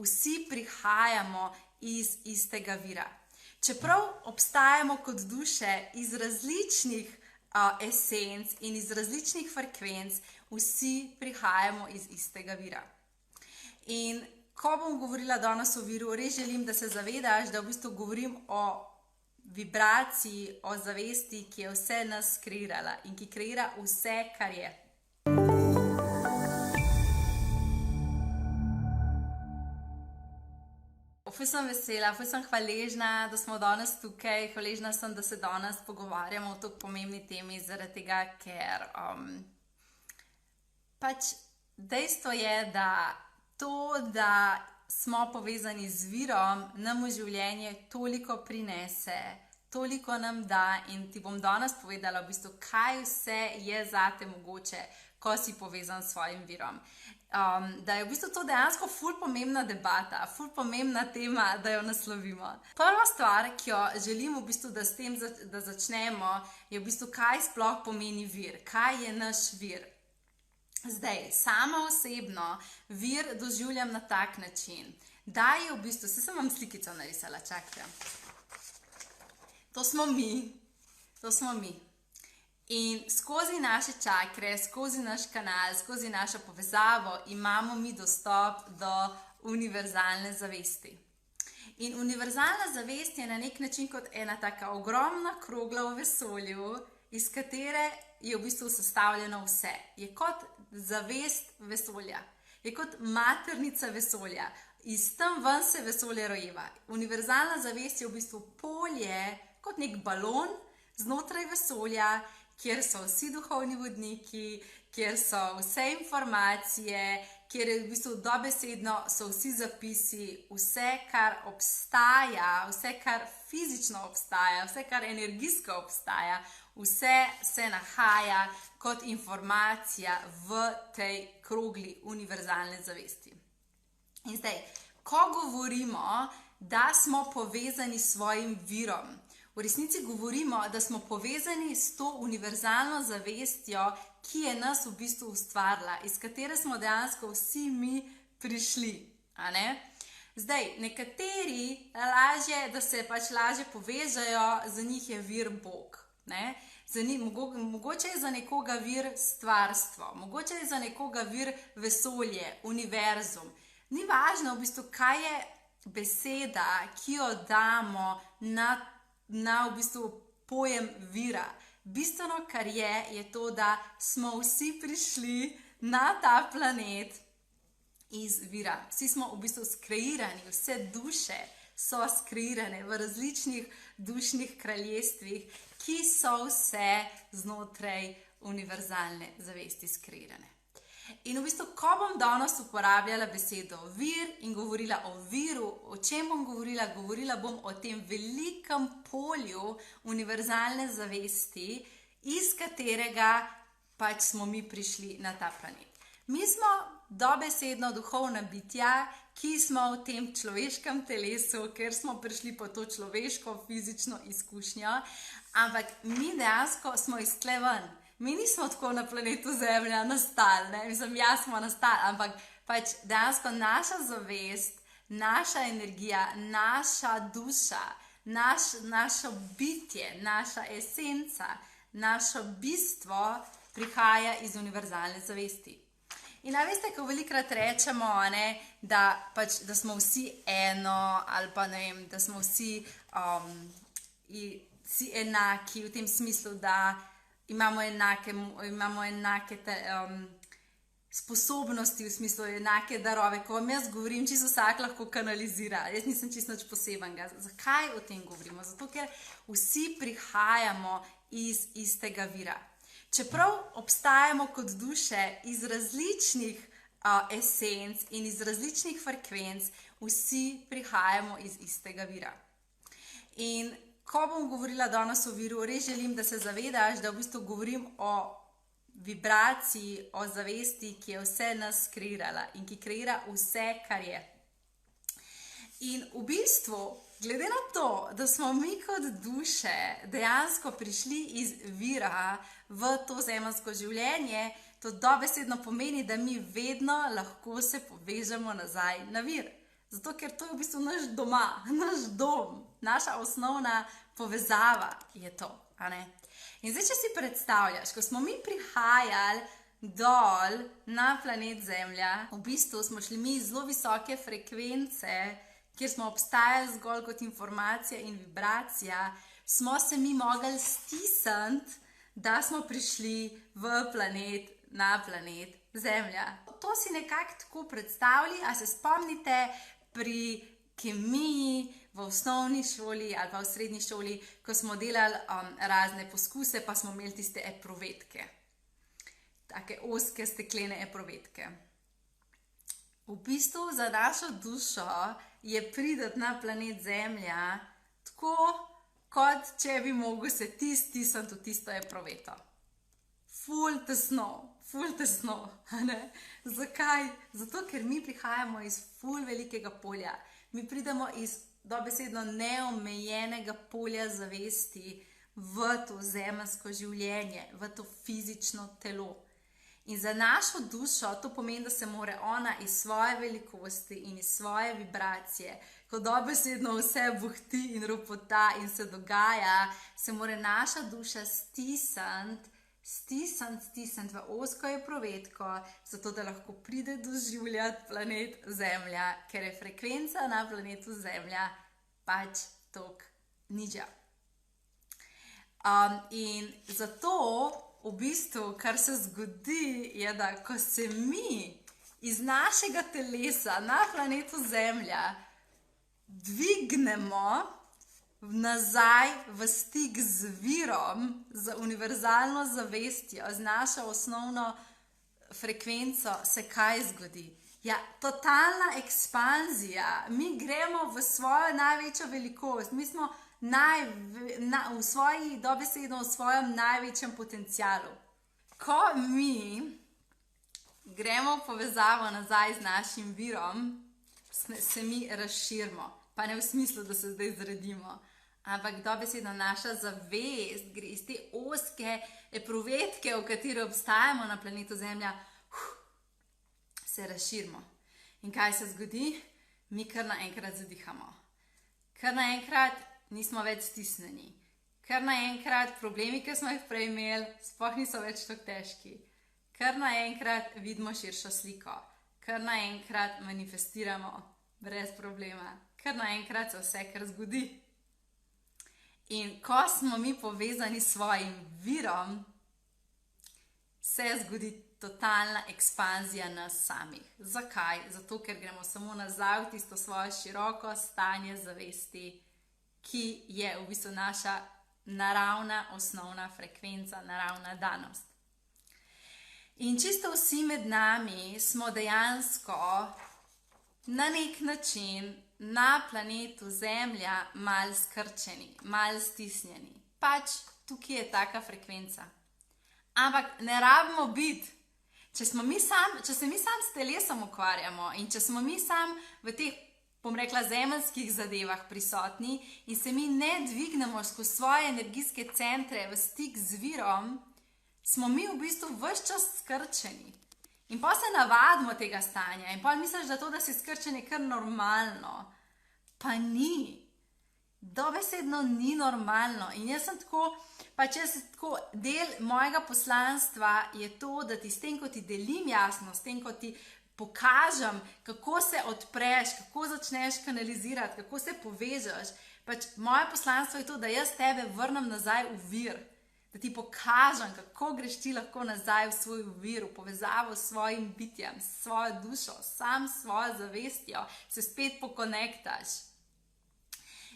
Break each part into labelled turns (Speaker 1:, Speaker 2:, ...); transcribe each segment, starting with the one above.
Speaker 1: vsi prihajamo iz istega vira. Čeprav obstajamo kot duše iz različnih esenc in iz različnih frekvenc, vsi prihajamo iz istega vira. In ko bom govorila danes o viru, res želim, da se zavedaš, da v bistvu govorim o vibraciji, o zavesti, ki je vse nas kreirala in ki kreira vse, kar je. Ful sem vesela, ful sem hvaležna, da smo danes tukaj, hvaležna sem, da se danes pogovarjamo o tako pomembni temi, zaradi tega, ker pač dejstvo je, da to, da smo povezani z virom, nam v življenje toliko prinese, toliko nam da in ti bom danes povedala v bistvu, kaj vse je zate mogoče, ko si povezan s svojim virom. Da je v bistvu to dejansko ful pomembna debata, ful pomembna tema, da jo naslovimo. Prva stvar, ki jo želim v bistvu, da s tem da začnemo, je v bistvu, kaj sploh pomeni vir, kaj je naš vir. Zdaj, sama osebno vir doživljam na tak način, da je v bistvu, sem vam slikico narisala, čakajte. To smo mi. In skozi naše čakre, skozi naš kanal, skozi našo povezavo imamo mi dostop do univerzalne zavesti. In univerzalna zavest je na nek način kot ena taka ogromna krogla v vesolju, iz katere je v bistvu sestavljeno vse. Je kot zavest vesolja, je kot maternica vesolja. Iz tam ven se vesolje rojeva. Univerzalna zavest je v bistvu polje, kot nek balon znotraj vesolja, kjer so vsi duhovni vodniki, kjer so vse informacije, kjer je v bistvu dobesedno so vsi zapisi, vse, kar obstaja, vse, kar fizično obstaja, vse, kar energijsko obstaja, vse se nahaja kot informacija v tej krogli univerzalne zavesti. In zdaj, ko govorimo, da smo povezani s svojim virom, v resnici govorimo, da smo povezani s to univerzalno zavestjo, ki je nas v bistvu ustvarila, iz katere smo dejansko vsi mi prišli. Zdaj, nekateri da se pač lažje povežajo, za njih je vir Bog. Mogoče je za nekoga vir stvarstvo, mogoče je za nekoga vir vesolje, univerzum. Ni važno v bistvu, kaj je beseda, ki jo damo na v bistvu pojem vira. Bistveno, kar je to, da smo vsi prišli na ta planet iz vira. Vsi smo v bistvu skreirani, vse duše so skreirane v različnih dušnih kraljestvih, ki so vse znotraj univerzalne zavesti skreirane. In v bistvu, ko bom danes uporabljala besedo vir in govorila o viru, o čem bom govorila? Govorila bom o tem velikem polju univerzalne zavesti, iz katerega pač smo mi prišli na ta planet. Mi smo dobesedno duhovna bitja, ki smo v tem človeškem telesu, ker smo prišli po to človeško fizično izkušnjo, ampak mi dejansko smo iz tle ven. Mi nismo tako na planetu Zemlja nastali, jaz smo nastali, ampak pač dejansko naša zavest, naša energija, naša duša, naše bitje, naša esenca, naše bistvo prihaja iz univerzalne zavesti. In veste, ko velikrat rečemo, da smo vsi eno, ali pa da smo vsi enaki v tem smislu, da imamo enake sposobnosti, v smislu enake darove, ko vam jaz govorim, čisto vsak lahko kanalizira. Jaz nisem čisto nič posebenega. Zakaj o tem govorimo? Zato, ker vsi prihajamo iz istega vira. Čeprav obstajamo kot duše iz različnih esenc in iz različnih frekvenc, vsi prihajamo iz istega vira. In ko bom govorila danes o viru, res želim, da se zavedaš, da v bistvu govorim o vibraciji, o zavesti, ki je vse nas kreirala in ki kreira vse, kar je. In v bistvu, glede na to, da smo mi kot duše dejansko prišli iz vira v to zemeljsko življenje, to dobesedno pomeni, da mi vedno lahko se povežemo nazaj na vir. Zato, ker to je v bistvu naš doma, naš dom, naša osnovna povezava je to, a ne? In zdaj, če si predstavljaš, ko smo mi prihajali dol na planet Zemlja, v bistvu smo šli mi zelo visoke frekvence, kjer smo obstajali zgolj kot informacija in vibracija, smo se mi mogli stisniti, da smo prišli na planet Zemlja. To si nekako tako predstavljali, a se spomnite pri kemiji v osnovni šoli ali pa v srednji šoli, ko smo delali razne poskuse, pa smo imeli tiste epruvetke. Take ozke steklene epruvetke. V bistvu za našo dušo je priti na planet Zemlja tako, kot če bi mogel se ti stisniti v tisto epruveto. Ful tesno, ne? Zakaj? Zato, ker mi prihajamo iz ful velikega polja. Mi pridemo iz dobesedno neomejenega polja zavesti v to zemeljsko življenje, v to fizično telo. In za našo dušo to pomeni, da se mora ona iz svoje velikosti in iz svoje vibracije, ko dobesedno vse buhti in ropota in se dogaja, se mora naša duša stisniti v ozko epruvetko, zato da lahko pride doživljati planet Zemlja, ker je frekvenca na planetu Zemlja pač toliko nižja. In zato v bistvu, kar se zgodi, je, da ko se mi iz našega telesa na planetu Zemlja dvignemo nazaj v stik z virom, z univerzalno zavestjo, z našo osnovno frekvenco, se kaj zgodi? Ja, totalna ekspanzija. Mi gremo v svojo največjo velikost. Mi smo v svojem največjem potencialu. Ko mi gremo v povezavo nazaj z našim virom, se mi razširimo. Pa ne v smislu, da se zdaj zredimo, ampak dobesedno naša zavest gre iz te ozke epruvetke, v kateri obstajamo na planetu Zemlja, se razširimo. In kaj se zgodi? Mi kar naenkrat zadihamo. Kar naenkrat nismo več stisnjeni. Kar naenkrat problemi, ki smo jih prej imeli, sploh niso več tako težki. Kar naenkrat vidimo širšo sliko. Kar naenkrat manifestiramo brez problema. Kar naenkrat se vse kar zgodi. In ko smo mi povezani s svojim virom, se zgodi totalna ekspanzija nas samih. Zakaj? Zato, ker gremo samo nazaj v tisto svoje široko stanje zavesti, ki je v bistvu naša naravna osnovna frekvenca, naravna danost. In čisto vsi med nami smo dejansko na nek način na planetu Zemlja malo skrčeni, malo stisnjeni. Pač tukaj je taka frekvenca. Ampak ne rabimo biti. Če se mi sam s telesom ukvarjamo in če smo mi sam v teh, bom rekla, zemeljskih zadevah prisotni in se mi ne dvignemo skozi svoje energijske centre v stik z virom, smo mi v bistvu ves čas skrčeni. In pa se navadimo tega stanja in pa misliš, da to, da si skrčen, je kar normalno. Pa ni. Dobesedno ni normalno. In jaz sem tako, del mojega poslanstva je to, da ti s tem, ko ti delim jasno, s tem, ko ti pokažem, kako se odpreš, kako začneš kanalizirati, kako se povežeš. Moje poslanstvo je to, da jaz tebe vrnem nazaj v vir. Da ti pokažem, kako greš ti lahko nazaj v svoj vir, v povezavo s svojim bitjem, s svojo dušo, sam s svojo zavestjo, se spet pokonektaš.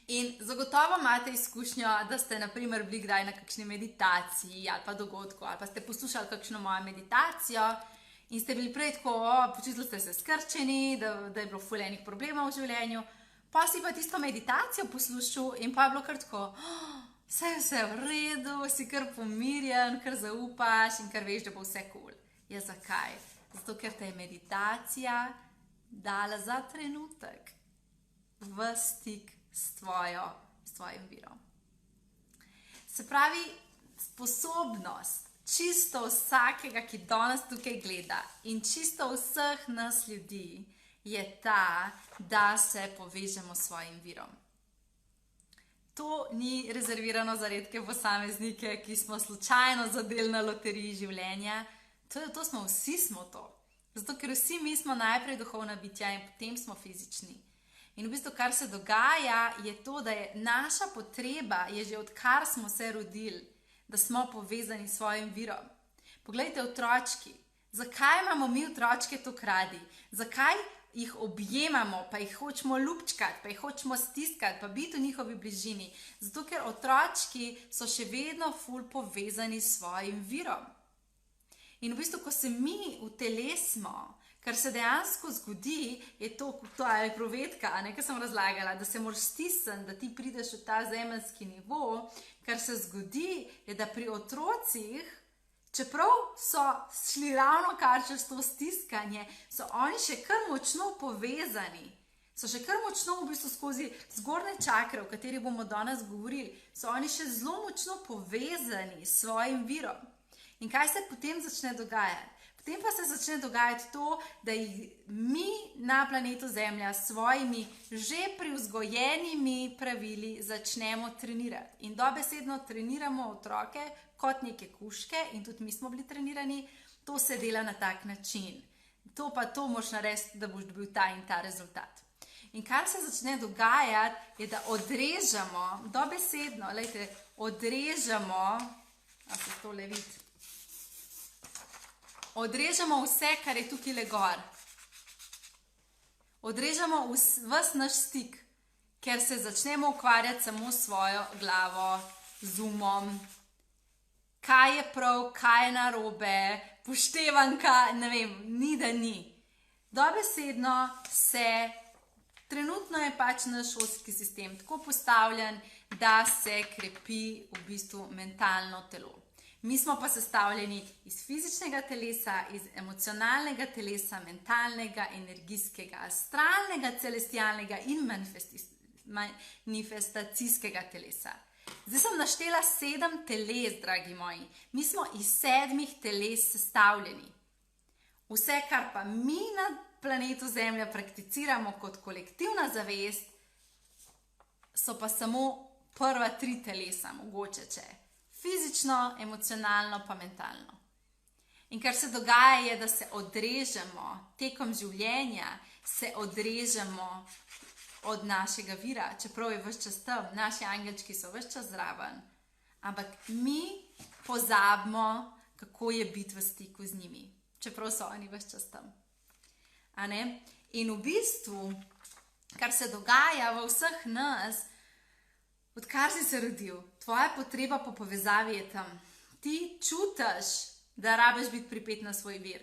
Speaker 1: In zagotovo imate izkušnjo, da ste na primer bili kdaj na kakšni meditaciji ali pa dogodku, ali pa ste poslušali kakšno mojo meditacijo in ste bili prej tako, počutili ste se skrčeni, da je bilo ful enih problemov v življenju, pa si pa tisto meditacijo poslušal in pa je bilo kar tako, vse je vse v redu, si kar pomirjen, kar zaupaš in kar veš, da bo vse cool. Ja, zakaj? Zato, ker te je meditacija dala za trenutek v stik s tvojim virom. Se pravi, sposobnost čisto vsakega, ki danes tukaj gleda in čisto vseh nas ljudi, je ta, da se povežemo s svojim virom. To ni rezervirano za redke posameznike, ki smo slučajno zadeli na loteriji življenja. To smo vsi to. Zato, ker vsi mi smo najprej duhovna bitja in potem smo fizični. In v bistvu, kar se dogaja, je to, da je naša potreba, je že odkar smo se rodili, da smo povezani s svojim virom. Poglejte, otročki. Zakaj imamo mi otročke toliko radi? Zakaj jih objemamo, pa jih hočemo ljubčkati, pa jih hočemo stiskati, pa biti v njihovi bližini? Zato, ker otročki so še vedno ful povezani s svojim virom. In v bistvu, ko se mi utelesimo, kar se dejansko zgodi, je to je provedka, kar sem razlagala, da se moraš stisniti, da ti prideš v ta zemeljski nivo. Kar se zgodi, je, da pri otrocih, čeprav so šli ravno kar čez to stiskanje, so oni še kar močno povezani. So še kar močno v bistvu skozi zgornje čakre, o katerih bomo danes govorili, so oni še zelo močno povezani s svojim virom. In kaj se potem začne dogajati? Potem pa se začne dogajati to, da jih mi na planetu Zemlja s svojimi že privzgojenimi pravili začnemo trenirati. In dobesedno treniramo otroke kot neke kužke in tudi mi smo bili trenirani. To se dela na tak način. To moraš narediti, da boš dobil ta in ta rezultat. In kar se začne dogajati, je, da odrežemo, dobesedno, odrežemo, a se to le vidi, odrežemo vse, kar je tukaj le gor. Odrežemo ves naš stik, ker se začnemo ukvarjati samo s svojo glavo, z umom. Kaj je prav, kaj je narobe, poštevanka, ne vem, ni da ni. Dobesedno trenutno je pač naš šolski sistem tako postavljen, da se krepi v bistvu mentalno telo. Mi smo pa sestavljeni iz fizičnega telesa, iz emocionalnega telesa, mentalnega, energijskega, astralnega, celestialnega in manifestacijskega telesa. Zdaj sem naštela 7 teles, dragi moji. Mi smo iz 7 teles sestavljeni. Vse, kar pa mi na planetu Zemlja prakticiramo kot kolektivna zavest, so pa samo prva 3 telesa, mogoče če. Fizično, emocionalno pa mentalno. In kar se dogaja je, da se odrežemo tekom življenja, se odrežemo od našega vira, čeprav je ves čas tam, naši angelčki so ves čas zraven, ampak mi pozabimo, kako je biti v stiku z njimi, čeprav so oni ves čas tam. In v bistvu, kar se dogaja v vseh nas, odkar si se rodil, tvoja potreba po povezavi je tam. Ti čutiš, da rabiš biti pripet na svoj vir.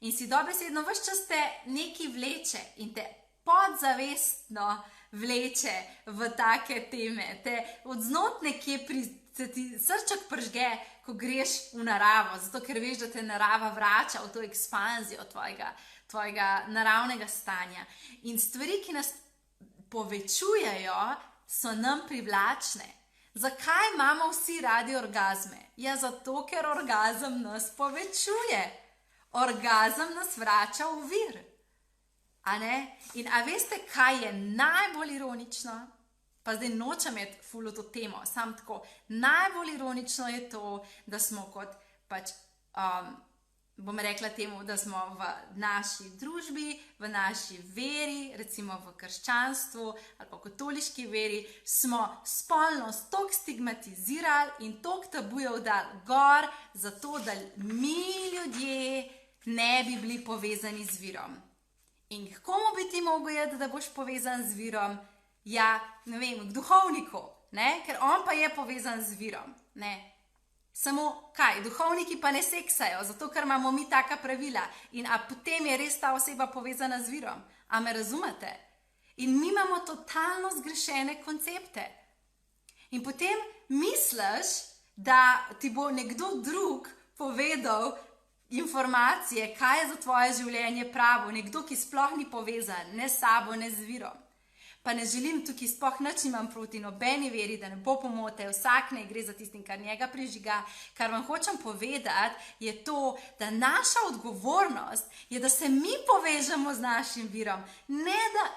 Speaker 1: In si dobesedno ves čas te nekaj vleče in te podzavestno vleče v take teme. Te odznotraj nekje se ti srček pržge, ko greš v naravo, zato ker veš, da te narava vrača v to ekspanzijo tvojega naravnega stanja. In stvari, ki nas povečujejo, so nam privlačne. Zakaj imamo vsi radi orgazme? Ja, zato, ker orgazem nas povečuje. Orgazem nas vrača v vir. In veste, kaj je najbolj ironično? Pa zdaj nočem imeti ful v to temo, samo tako. Najbolj ironično je to, da smo kot bom rekla temu, da smo v naši družbi, v naši veri, recimo v krščanstvu ali pa katoliški veri, smo spolnost toliko stigmatizirali in toliko tabujev dali gor, zato da mi ljudje ne bi bili povezani z virom. In komu bi ti mogel da boš povezan z virom? Ja, ne vem, k duhovniku, ker on pa je povezan z virom, Samo kaj, duhovniki pa ne seksajo, zato ker imamo mi taka pravila. In potem je res ta oseba povezana z virom. A me razumete? In mi imamo totalno zgrešene koncepte. In potem misliš, da ti bo nekdo drug povedal informacije, kaj je za tvoje življenje pravo. Nekdo, ki sploh ni povezan, ne s sabo, ne z virom. Pa ne želim tukaj sploh nič nimam proti nobeni veri, da ne bo pomote, vsak ne gre za tistim, kar njega prižiga. Kar vam hočem povedati, je to, da naša odgovornost je, da se mi povežemo z našim virom, ne da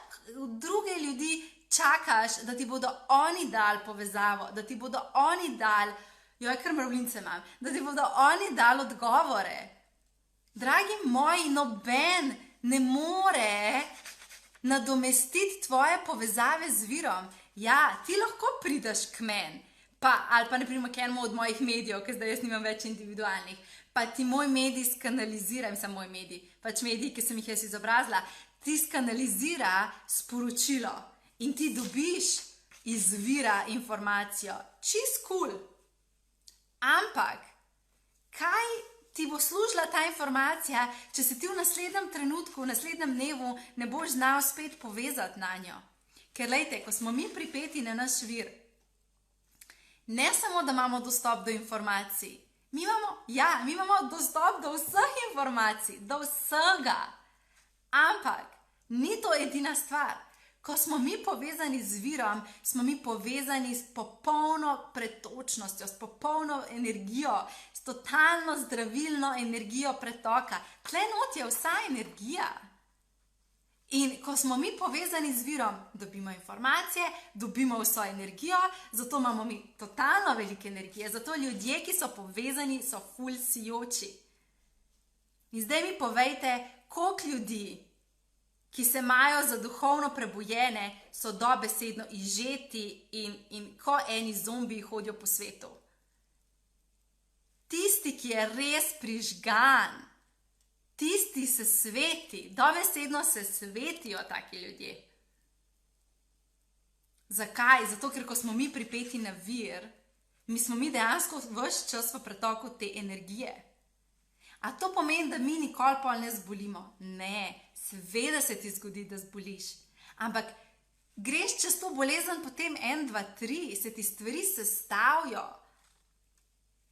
Speaker 1: druge ljudi čakaš, da ti bodo oni dali povezavo, da ti bodo oni dali, kar mravljince imam, da ti bodo oni dali odgovore. Dragi moji, noben ne more nadomestiti tvoje povezave z virom. Ja, ti lahko prideš k meni, ali pa naprimer k enemu od mojih medijev, ker zdaj jaz nimam več individualnih, pa ti moj medij skanalizira, mislim moj medij, pač medij, ki sem jih jaz izobrazila, ti skanalizira sporočilo in ti dobiš iz vira informacijo. Čist cool. Ampak, kaj ti bo služila ta informacija, če se ti v naslednjem trenutku, v naslednjem dnevu ne boš znal spet povezati na njo. Ker lejte, ko smo mi pripeti na naš vir, ne samo, da imamo dostop do informacij, mi imamo dostop do vseh informacij, do vsega. Ampak, ni to edina stvar. Ko smo mi povezani z virom, smo mi povezani s popolno pretočnostjo, s popolno energijo, s totalno zdravilno energijo pretoka. Tle not je vsa energija. In ko smo mi povezani z virom, dobimo informacije, dobimo vso energijo, zato imamo mi totalno veliko energije, zato ljudje, ki so povezani, so ful sijoči. In zdaj mi povejte, koliko ljudi, ki se imajo za duhovno prebujene, so dobesedno izžeti in ko eni zombiji hodijo po svetu. Tisti, ki je res prižgan, tisti se sveti, dobesedno se svetijo taki ljudje. Zakaj? Zato, ker ko smo mi pripeti na vir, smo mi dejansko ves čas v pretoku te energije. A to pomeni, da mi nikoli pol ne zbolimo? Ne. Seveda se ti zgodi, da zboliš, ampak greš čez to bolezen potem 1, 2, 3, se ti stvari sestavijo.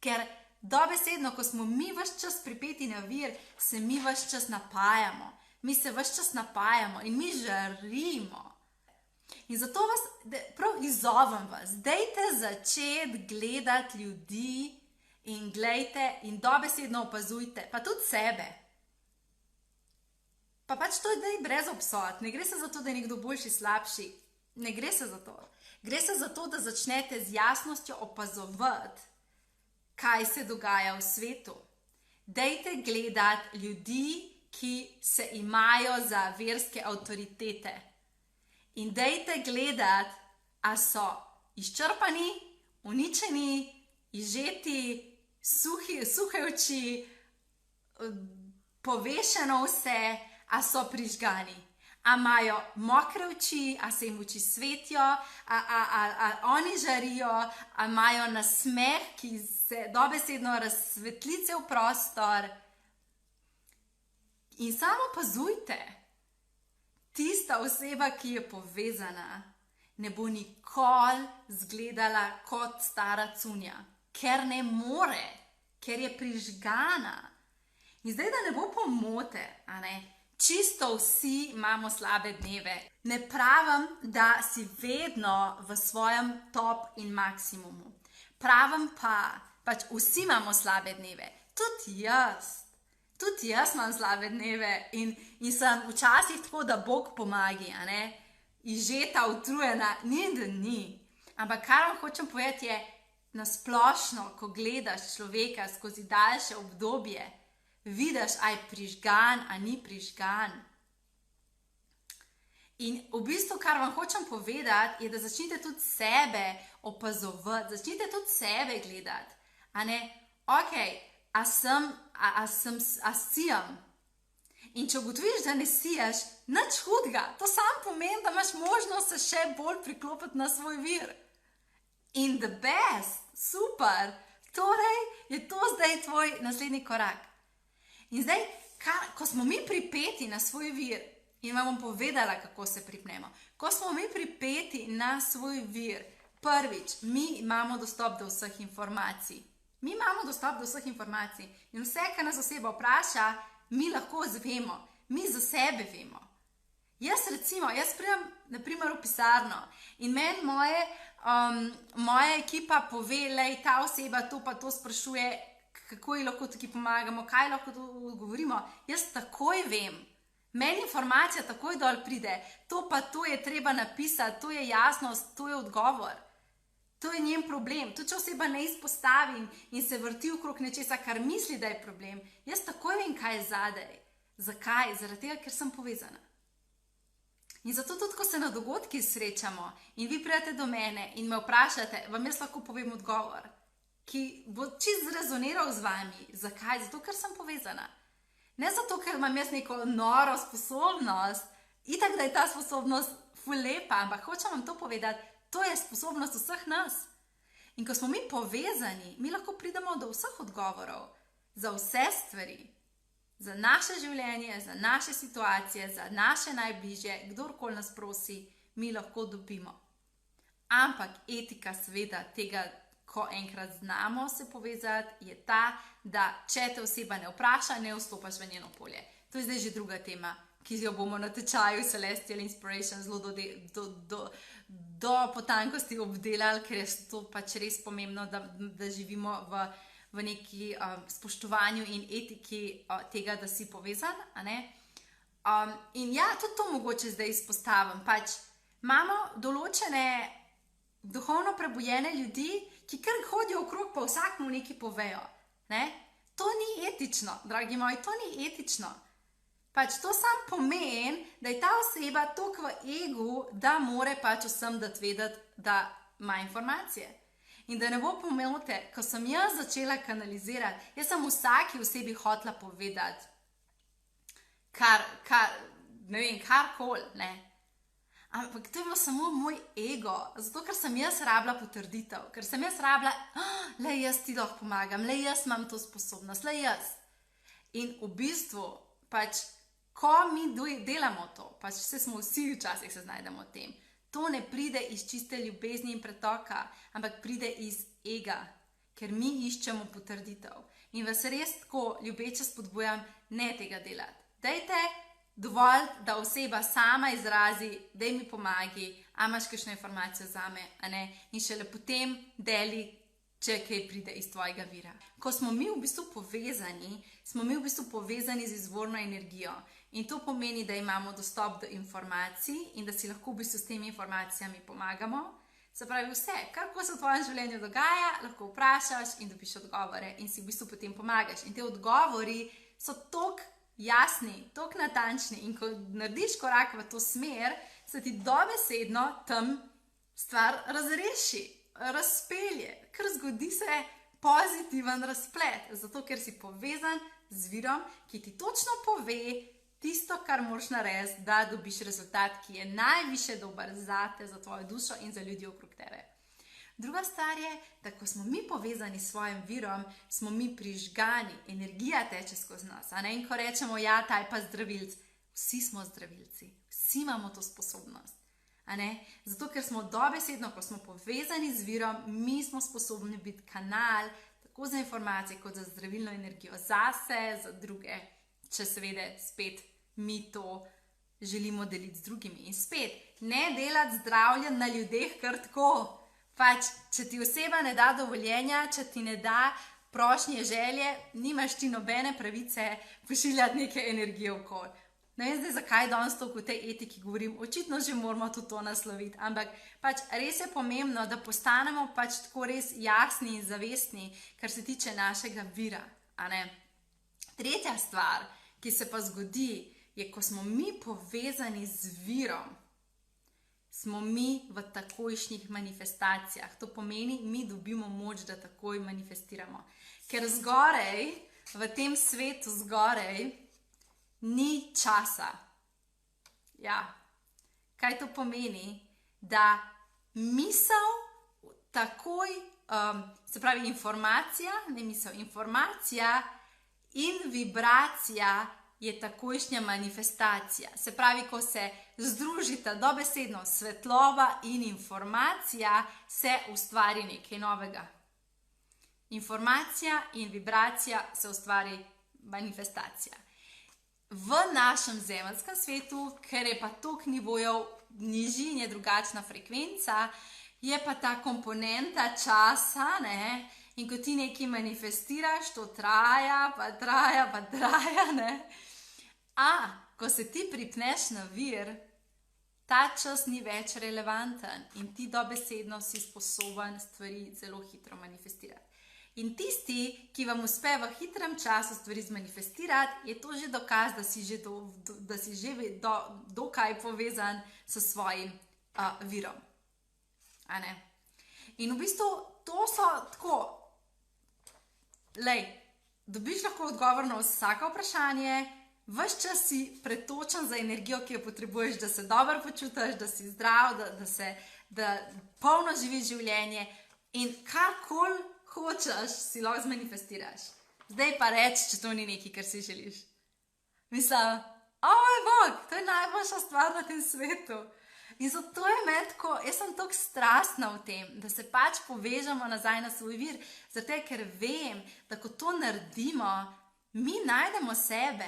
Speaker 1: Ker dobesedno, ko smo mi ves čas pripeti na vir, se mi ves čas napajamo. Mi se ves čas napajamo in mi žarimo. In zato vas, prav izzovem vas, dajte začeti gledati ljudi in gledajte in dobesedno opazujte, pa tudi sebe. Pa pač to je, da je brez obsod. Ne gre se za to, da je nekdo boljši, slabši. Ne gre se za to. Gre se za to, da začnete z jasnostjo opazovati, kaj se dogaja v svetu. Dajte gledati ljudi, ki se imajo za verske avtoritete. In dajte gledati, a so izčrpani, uničeni, izžeti, suhe oči, povešeno vse, a so prižgani, a imajo mokre oči, a se jim oči svetijo, a oni žarijo, a imajo nasmeh, ki se dobesedno razsvetli cel prostor. In samo opazujte, tista oseba, ki je povezana, ne bo nikoli izgledala kot stara cunja, ker ne more, ker je prižgana. In zdaj, da ne bo pomote, a ne, čisto vsi imamo slabe dneve. Ne pravim, da si vedno v svojem top in maksimumu. Pravim pa, pač vsi imamo slabe dneve. Tudi jaz imam slabe dneve in sem včasih tako, da Bog pomagi, a ne? Izžeta, utrujena, ni da ni. Ampak kar vam hočem povedati je, nasplošno, ko gledaš človeka skozi daljše obdobje, vidiš, a je prižgan, a ni prižgan. In v bistvu, kar vam hočem povedati, je, da začnite tudi sebe opazovati, začnite tudi sebe gledati. A ne, ok, a sijem. In če ugotoviš, da ne siješ, nič hudega, to samo pomeni, da imaš možnost se še bolj priklopiti na svoj vir. In the best, super, torej je to zdaj tvoj naslednji korak. In zdaj, ko smo mi pripeti na svoj vir, in vam bom povedala, kako se pripnemo, ko smo mi pripeti na svoj vir, prvič, mi imamo dostop do vseh informacij. Mi imamo dostop do vseh informacij in vse, kar nas oseba vpraša, mi lahko zvemo, mi za sebe vemo. Jaz pridem naprimer v pisarno, in meni moja ekipa pove, lej, ta oseba to pa to sprašuje, kako ji lahko tukaj pomagamo, kaj lahko tu odgovorimo, jaz takoj vem. Meni informacija takoj dol pride, to pa to je treba napisati, to je jasnost, to je odgovor. To je njen problem. Tudi če oseba ne izpostavim in se vrti okrog nečesa, kar misli, da je problem, jaz takoj vem, kaj je zadej. Zakaj? Zaradi tega, ker sem povezana. In zato tudi, ko se na dogodkih srečamo in vi pridete do mene in me vprašate, vam jaz lahko povem odgovor, ki bo čist zrezoniral z vami. Zakaj? Zato, ker sem povezana. Ne zato, ker imam jaz neko noro sposobnost, itak, da je ta sposobnost ful lepa, ampak hočem vam to povedati, to je sposobnost vseh nas. In ko smo mi povezani, mi lahko pridemo do vseh odgovorov, za vse stvari, za naše življenje, za naše situacije, za naše najbližje, kdorkoli nas prosi, mi lahko dobimo. Ampak etika seveda tega, ko enkrat znamo se povezati, je ta, da če te oseba ne vpraša, ne vstopaš v njeno polje. To je zdaj že druga tema, ki jo bomo na tečaju Celestial Inspiration zelo do potankosti obdelali, ker je to pač res pomembno, da živimo v neki spoštovanju in etiki tega, da si povezan. In ja, tudi to mogoče zdaj izpostavim. Pač imamo določene duhovno prebujene ljudi, ki kar hodijo okrog, pa vsakmu nekaj povejo. To ni etično, dragi moji, to ni etično. Pač to sam pomeni, da je ta oseba toliko v egu, da more pač vsem dati vedeti, da ima informacije. In da ne bo pomote, ko sem jaz začela kanalizirati, jaz sem vsaki osebi hotela povedati, karkoli, ne. Ampak to je bilo samo moj ego, zato ker sem jaz rabila potrditev, ker sem jaz rabila, le jaz ti lahko pomagam, le jaz imam to sposobnost, le jaz. In v bistvu, pač, ko mi delamo to, pač vse smo vsi včasih se znajdemo v tem, to ne pride iz čiste ljubezni in pretoka, ampak pride iz ega, ker mi iščemo potrditev. In vas res tako ljubeče spodbujam, ne tega delati. Dajte dovolj, da oseba sama izrazi, daj mi pomagi, a imaš kakšno informacijo zame, a ne? In šele potem deli, če kaj pride iz tvojega vira. Ko smo mi v bistvu povezani, smo mi v bistvu povezani z izvorno energijo. In to pomeni, da imamo dostop do informacij in da si lahko v bistvu s temi informacijami pomagamo. Se pravi vse, kar se v tvojem življenju dogaja, lahko vprašaš in dobiš odgovore in si v bistvu potem pomagaš. In te odgovori so toliko jasni, toliko natančni in ko narediš korak v to smer, se ti dobesedno tam stvar razreši, razpelje, ker zgodi se pozitiven razplet, zato ker si povezan z virom, ki ti točno pove tisto, kar moraš narediti, da dobiš rezultat, ki je najviše dober zate, za tvojo dušo in za ljudi okrog tebe. Druga stvar je, da ko smo mi povezani s svojim virom, smo mi prižgani, energija teče skozi nas. In ko rečemo, ja, ta je pa zdravilc, vsi smo zdravilci, vsi imamo to sposobnost. Zato, ker smo dobesedno, ko smo povezani z virom, mi smo sposobni biti kanal, tako za informacije, kot za zdravilno energijo zase, za druge, če seveda spet mi to želimo deliti z drugimi. In spet, ne delati zdravljenja na ljudeh kar tako. Pač, če ti oseba ne da dovoljenja, če ti ne da prošnje, želje, nimaš ti nobene pravice pošiljati neke energije okoli. Ne vem zdaj, zakaj danes toliko o tej etiki govorim, očitno že moramo tudi to nasloviti, ampak pač res je pomembno, da postanemo pač tako res jasni in zavestni, kar se tiče našega vira. Tretja stvar, ki se pa zgodi, je, ko smo mi povezani z virom, smo mi v takojšnjih manifestacijah. To pomeni, mi dobimo moč, da takoj manifestiramo. Ker zgorej, v tem svetu zgorej, ni časa. Ja. Kaj to pomeni? Da misel takoj, se pravi informacija, ne misel, informacija in vibracija je takojšnja manifestacija. Se pravi, ko se združita dobesedno svetloba in informacija, se ustvari nekaj novega. Informacija in vibracija se ustvari manifestacija. V našem zemeljskem svetu, ker je pa toliko nivojev nižin je drugačna frekvenca, je pa ta komponenta časa, ne? In ko ti nekaj manifestiraš, to traja, pa traja, ne? Ko se ti pripneš na vir, ta čas ni več relevanten in ti dobesedno si sposoben stvari zelo hitro manifestirati. In tisti, ki vam uspe v hitrem času stvari zmanifestirati, je to že dokaz, da si že dokaj povezan s svojim virom. A ne? In v bistvu to so tako, dobiš lahko odgovor na vsako vprašanje, ves čas si pretočen za energijo, ki jo potrebuješ, da se dobro počutiš, da si zdrav, da polno živiš življenje in karkoli hočeš, si lahko zmanifestiraš. Zdaj pa reči, če to ni nekaj, kar si želiš. Mislim, moj bog, to je najboljša stvar na tem svetu. In zato je meni tako, jaz sem tako strastna v tem, da se pač povežemo nazaj na svoj vir, zato ker vem, da ko to naredimo, mi najdemo sebe.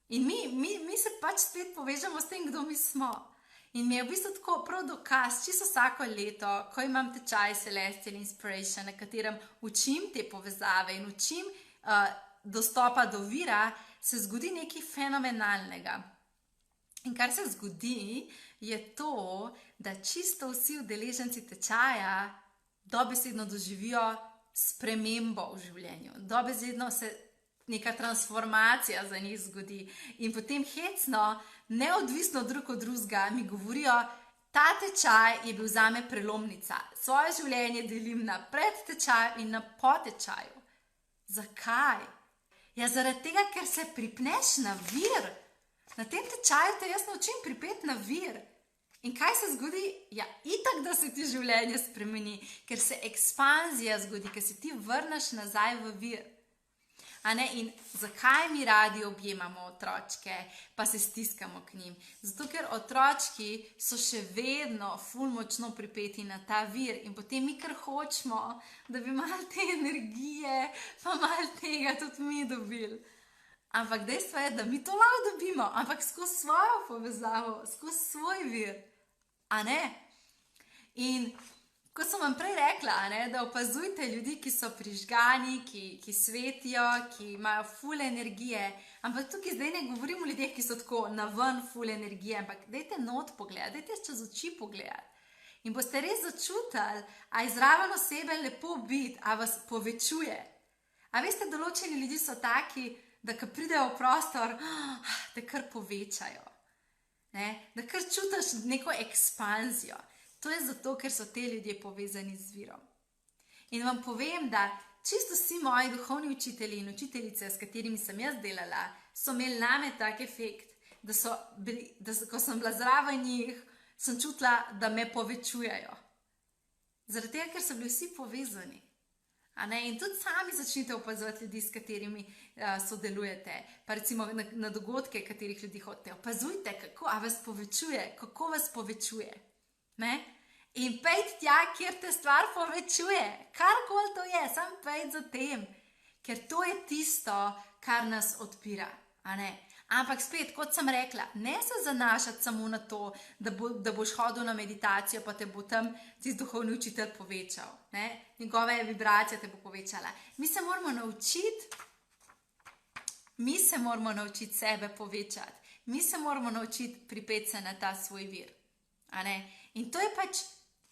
Speaker 1: In mi se pač spet povežemo s tem, kdo mi smo. In mi je v bistvu tako prav dokaz, čisto vsako leto, ko imam tečaj Celestial Inspiration, na katerem učim te povezave in učim dostopa do vira, se zgodi nekaj fenomenalnega. In kar se zgodi, je to, da čisto vsi udeleženci tečaja dobesedno doživijo spremembo v življenju. Dobesedno se neka transformacija za njih zgodi. In potem hecno, neodvisno drug od drugega, mi govorijo, ta tečaj je bil zame prelomnica. Svoje življenje delim na predtečaju in na potečaju. Zakaj? Ja, zaradi tega, ker se pripneš na vir. Na tem tečaju te jaz naučim pripeti na vir. In kaj se zgodi? Ja, itak, da se ti življenje spremeni, ker se ekspanzija zgodi, ker se ti vrneš nazaj v vir. A ne? In zakaj mi radi objemamo otročke, pa se stiskamo k njim? Zato, ker otročki so še vedno ful močno pripeti na ta vir in potem mi kar hočemo, da bi malo te energije, pa malo tega tudi mi dobili. Ampak dejstvo je, da mi to lahko dobimo, ampak skozi svojo povezavo, skozi svoj vir. A ne? In ko sem vam prej rekla, da opazujte ljudi, ki so prižgani, ki svetijo, ki imajo ful energije, ampak tukaj zdaj ne govorim o ljudeh, ki so tako naven ful energije, ampak dajte not pogledati, dajte čez oči pogledati. In boste res začutili, a je zraven osebe lepo biti, a vas povečuje. A veste, določeni ljudi so taki, da ko pridejo v prostor, te kar povečajo. Ne? Da kar čutiš neko ekspanzijo. To je zato, ker so te ljudje povezani z virom. In vam povem, da čisto vsi moji duhovni učitelji in učiteljice, s katerimi sem jaz delala, so imeli name tak efekt, ko sem bila zraven njih, sem čutila, da me povečujejo. Zaradi tega, ker so bili vsi povezani. In tudi sami začnite opazovati ljudi, s katerimi sodelujete, pa recimo na dogodke, katerih ljudi hodite. Opazujte, kako vas povečuje, kako vas povečuje. Ne? In pejte tja, kjer te stvar povečuje, karkoli to je, samo pejte za tem, ker to je tisto, kar nas odpira. Ampak spet, kot sem rekla, ne se zanašati samo na to, da boš hodil na meditacijo, pa te bo tam tisti duhovni učitelj povečal. Ne? Njegova vibracija te bo povečala. Mi se moramo naučiti sebe povečati. Mi se moramo naučiti pripeti se na ta svoj vir. In to je pač,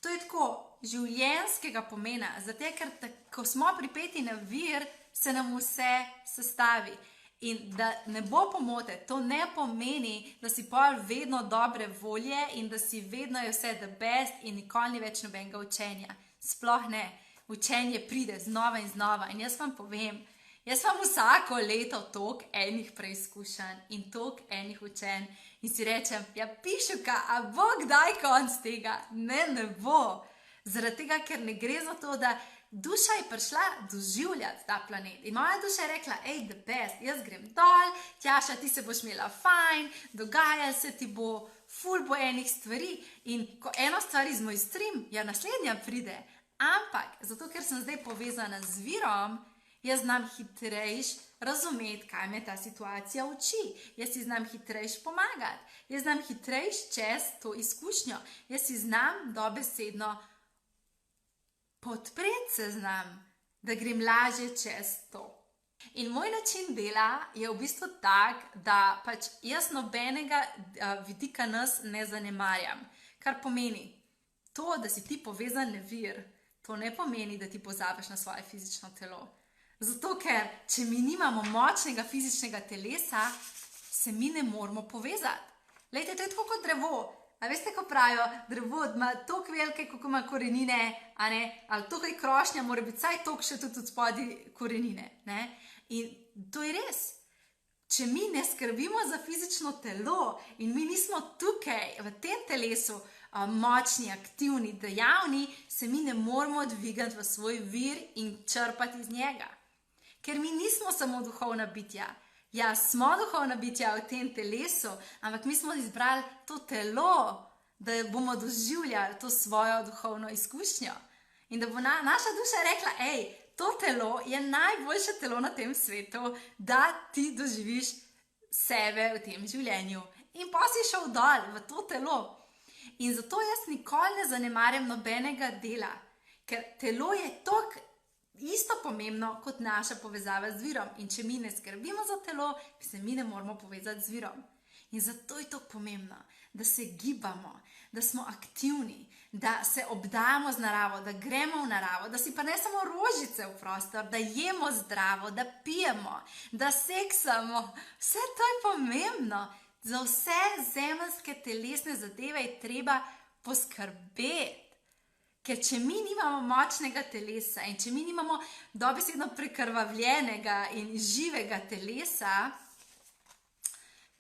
Speaker 1: to je tako življenjskega pomena, zato ker ko smo pripeti na vir, se nam vse sestavi. In da ne bo pomote, to ne pomeni, da si pol vedno dobre volje in da si vedno je vse the best in nikoli ni več nobenega učenja. Sploh ne. Učenje pride znova in znova. In jaz vam povem, jaz vam vsako leto toliko enih preizkušenj in toliko enih učenj in si rečem, ja pišuka, a bo kdaj konc tega? Ne bo. Zaradi tega, ker ne gre za to, da duša je prišla doživljati ta planet. In moja duša je rekla, the best, jaz grem dol, Tjaša, ti se boš imela fajn, dogajalo se ti bo, ful bo enih stvari. In ko eno stvar izmojstrim, ja naslednja pride. Ampak, zato ker sem zdaj povezana z virom, Jaz znam hitrejš razumeti, kaj me ta situacija uči. Jaz si znam hitrejš pomagati. Jaz znam hitrejš čez to izkušnjo. Jaz si znam dobesedno podpreti se znam, da grem lažje čez to. In moj način dela je v bistvu tak, da pač jaz nobenega vidika nas ne zanemarjam. Kar pomeni to, da si ti povezan na vir, to ne pomeni, da ti pozabiš na svoje fizično telo. Zato, ker če mi nimamo močnega fizičnega telesa, se mi ne moramo povezati. Lejte, to je tako kot drevo. A veste, ko pravijo, drevo ima toliko velike, kako ima korenine, ali toliko je krošnja, mora biti vsaj toliko še tudi od spodaj korenine. Ne? In to je res. Če mi ne skrbimo za fizično telo in mi nismo tukaj v tem telesu močni, aktivni, dejavni, se mi ne moramo dvigati v svoj vir in črpati iz njega. Ker mi nismo samo duhovna bitja. Ja, smo duhovna bitja v tem telesu, ampak mi smo izbrali to telo, da bomo doživljali to svojo duhovno izkušnjo. In da bo naša duša rekla, to telo je najboljše telo na tem svetu, da ti doživiš sebe v tem življenju. In pa si šel dol v to telo. In zato jaz nikoli ne zanemarjam nobenega dela, ker telo je toliko isto pomembno kot naša povezava z virom. In če mi ne skrbimo za telo, se mi ne moramo povezati z virom. In zato je to pomembno, da se gibamo, da smo aktivni, da se obdajamo z naravo, da gremo v naravo, da si pa ne samo rožice v prostor, da jemo zdravo, da pijemo, da seksamo. Vse to je pomembno. Za vse zemeljske telesne zadeve je treba poskrbeti. Ker če mi nimamo močnega telesa in če mi nimamo dobesedno prekrvavljenega in živega telesa,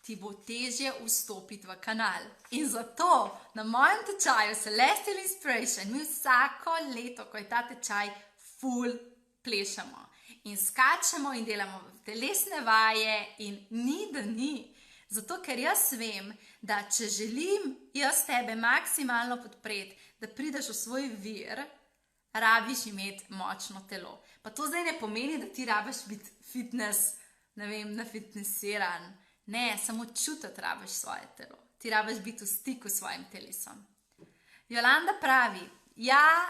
Speaker 1: ti bo težje vstopiti v kanal. In zato na mojem tečaju Celestial Inspiration mi vsako leto, ko je ta tečaj, ful plešemo. In skačemo in delamo telesne vaje in ni da ni. Zato, ker jaz vem, da če želim jaz tebe maksimalno podpreti, da prideš v svoj vir, rabiš imeti močno telo. Pa to zdaj ne pomeni, da ti rabiš biti nafitnesiran. Ne, samo čutiti rabiš svoje telo. Ti rabiš biti v stiku s svojim telesom. Jolanda pravi,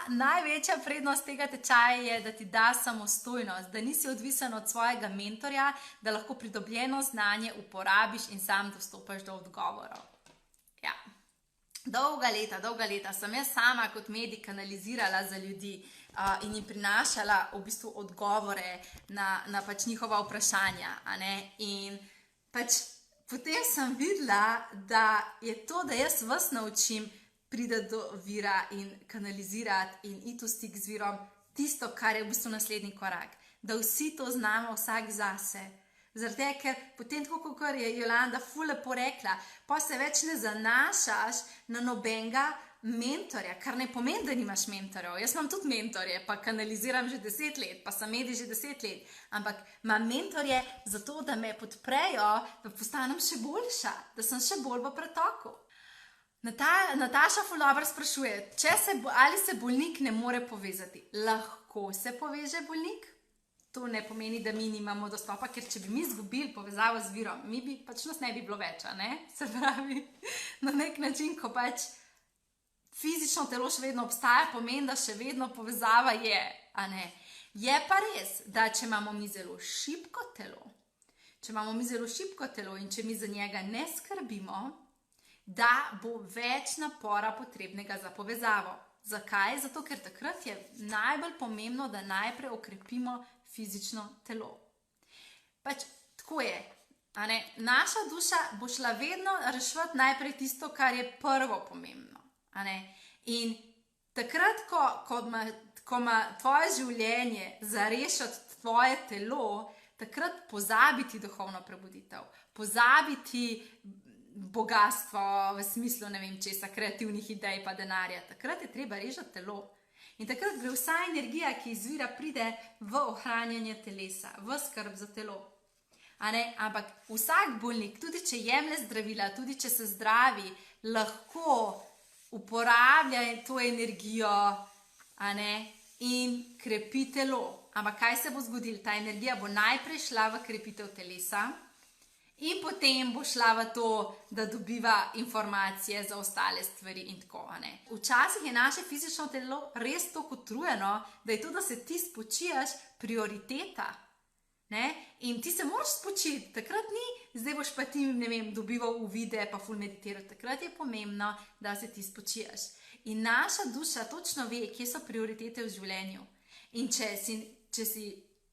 Speaker 1: največja prednost tega tečaja je, da ti da samostojnost, da nisi odvisen od svojega mentorja, da lahko pridobljeno znanje uporabiš in sam dostopaš do odgovorov. Ja. Dolga leta sem jaz sama kot medij kanalizirala za ljudi in jim prinašala v bistvu odgovore na pač njihova vprašanja. In pač potem sem videla, da je to, da jaz vas naučim priti do vira in kanalizirati in iti v stik z virom, tisto, kar je v bistvu naslednji korak. Da vsi to znamo vsak zase. Zaradi tega, ker potem, tako kot je Jolanda ful lepo rekla, pa se več ne zanašaš na nobenega mentorja, kar ne pomeni, da nimaš mentorjev. Jaz imam tudi mentorje, pa kanaliziram že 10 let, pa sem medij že 10 let, ampak imam mentorje zato, da me podprejo, da postanem še boljša, da sem še bolj v pretoku. Nataša Fulover sprašuje, ali se bolnik ne more povezati. Lahko se poveže bolnik? To ne pomeni, da mi nimamo dostopa, ker če bi mi izgubili povezavo z virom, pač nas ne bi bilo več, Se pravi, na nek način, ko pač fizično telo še vedno obstaja, pomeni, da še vedno povezava je, Je pa res, da če imamo mi zelo šibko telo, in če mi za njega ne skrbimo, da bo več napora potrebnega za povezavo. Zakaj? Zato, ker takrat je najbolj pomembno, da najprej okrepimo fizično telo. Pač tako je. Naša duša bo šla vedno reševati najprej tisto, kar je prvo pomembno. In takrat, ko ima tvoje življenje za rešiti tvoje telo, takrat pozabiti duhovno prebuditev, pozabiti bogatstvo v smislu, ne vem česa, kreativnih idej pa denarja. Takrat je treba rešiti telo. In takrat gre vsa energija, ki izvira, pride v ohranjanje telesa, v skrb za telo. Ampak vsak bolnik, tudi če jemlje zdravila, tudi če se zdravi, lahko uporablja to energijo in krepi telo. Ampak kaj se bo zgodilo? Ta energija bo najprej šla v krepitev telesa in potem bo šla v to, da dobiva informacije za ostale stvari in tako. Včasih je naše fizično telo res tako utrujeno, da je to, da se ti spočijaš, prioriteta. In ti se moraš spočiti, takrat ni, zdaj boš pa ti, ne vem, dobival uvide, pa ful meditiral. Takrat je pomembno, da se ti spočijaš. In naša duša točno ve, kje so prioritete v življenju. In če si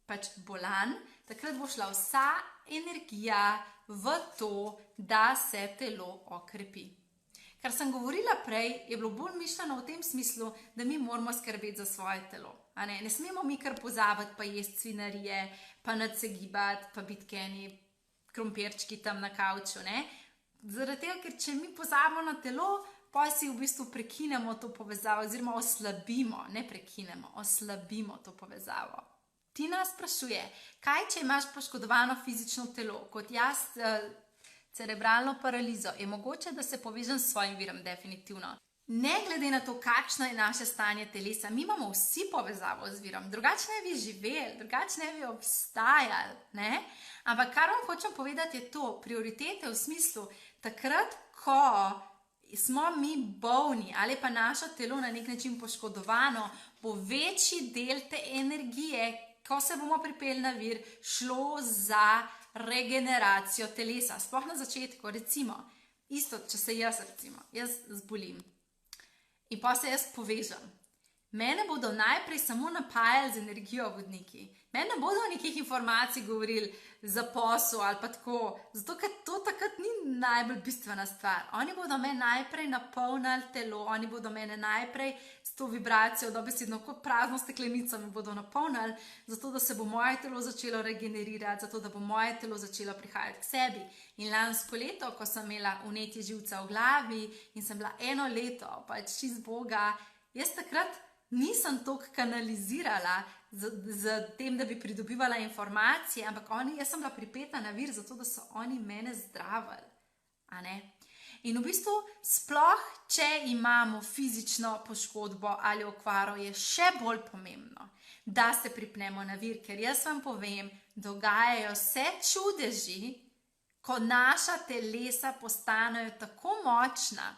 Speaker 1: pač bolan, takrat bo šla vsa energija v to, da se telo okrepi. Kar sem govorila prej, je bilo bolj mišljeno v tem smislu, da mi moramo skrbeti za svoje telo. Ne smemo mi kar pozabiti, pa jesti svinarije, pa se gibati, pa biti keni krompirčki tam na kavču. Zaradi tega, ker če mi pozabimo na telo, pa si v bistvu prekinemo to povezavo, oziroma oslabimo, ne prekinemo, oslabimo to povezavo. Tina sprašuje, kaj če imaš poškodovano fizično telo, kot jaz cerebralno paralizo, je mogoče, da se povežem s svojim virom, definitivno. Ne glede na to, kakšno je naše stanje telesa, mi imamo vsi povezavo z virom, drugače ne bi živeli, drugače ne bi obstajali. Ampak kar vam hočem povedati je to, prioritete v smislu, takrat, ko smo mi bolni ali pa naše telo na nek način poškodovano, bo večji del te energije, ko se bomo pripeli na vir, šlo za regeneracijo telesa. Sploh na začetku, recimo, isto, če se jaz zbolim in pa se jaz povežem. Mene bodo najprej samo napajali z energijo vodniki. Mene ne bodo nekih informacij govorili za posel ali pa tako, zato ker to takrat ni najbolj bistvena stvar. Oni bodo me najprej napolnili telo, oni bodo mene najprej s to vibracijo, dobesedno kot prazno steklenico me bodo napolnili, zato da se bo moje telo začelo regenerirati, zato da bo moje telo začelo prihajati k sebi. In lansko leto, ko sem imela vnetje živca v glavi in sem bila 1 leto, pač čist Boga, jaz takrat nisem toliko kanalizirala z tem, da bi pridobivala informacije, ampak jaz sem bila pripeta na vir, zato da so oni mene zdravili. In v bistvu, sploh, če imamo fizično poškodbo ali okvaro, je še bolj pomembno, da se pripnemo na vir, ker jaz vam povem, dogajajo se čudeži, ko naša telesa postanejo tako močna,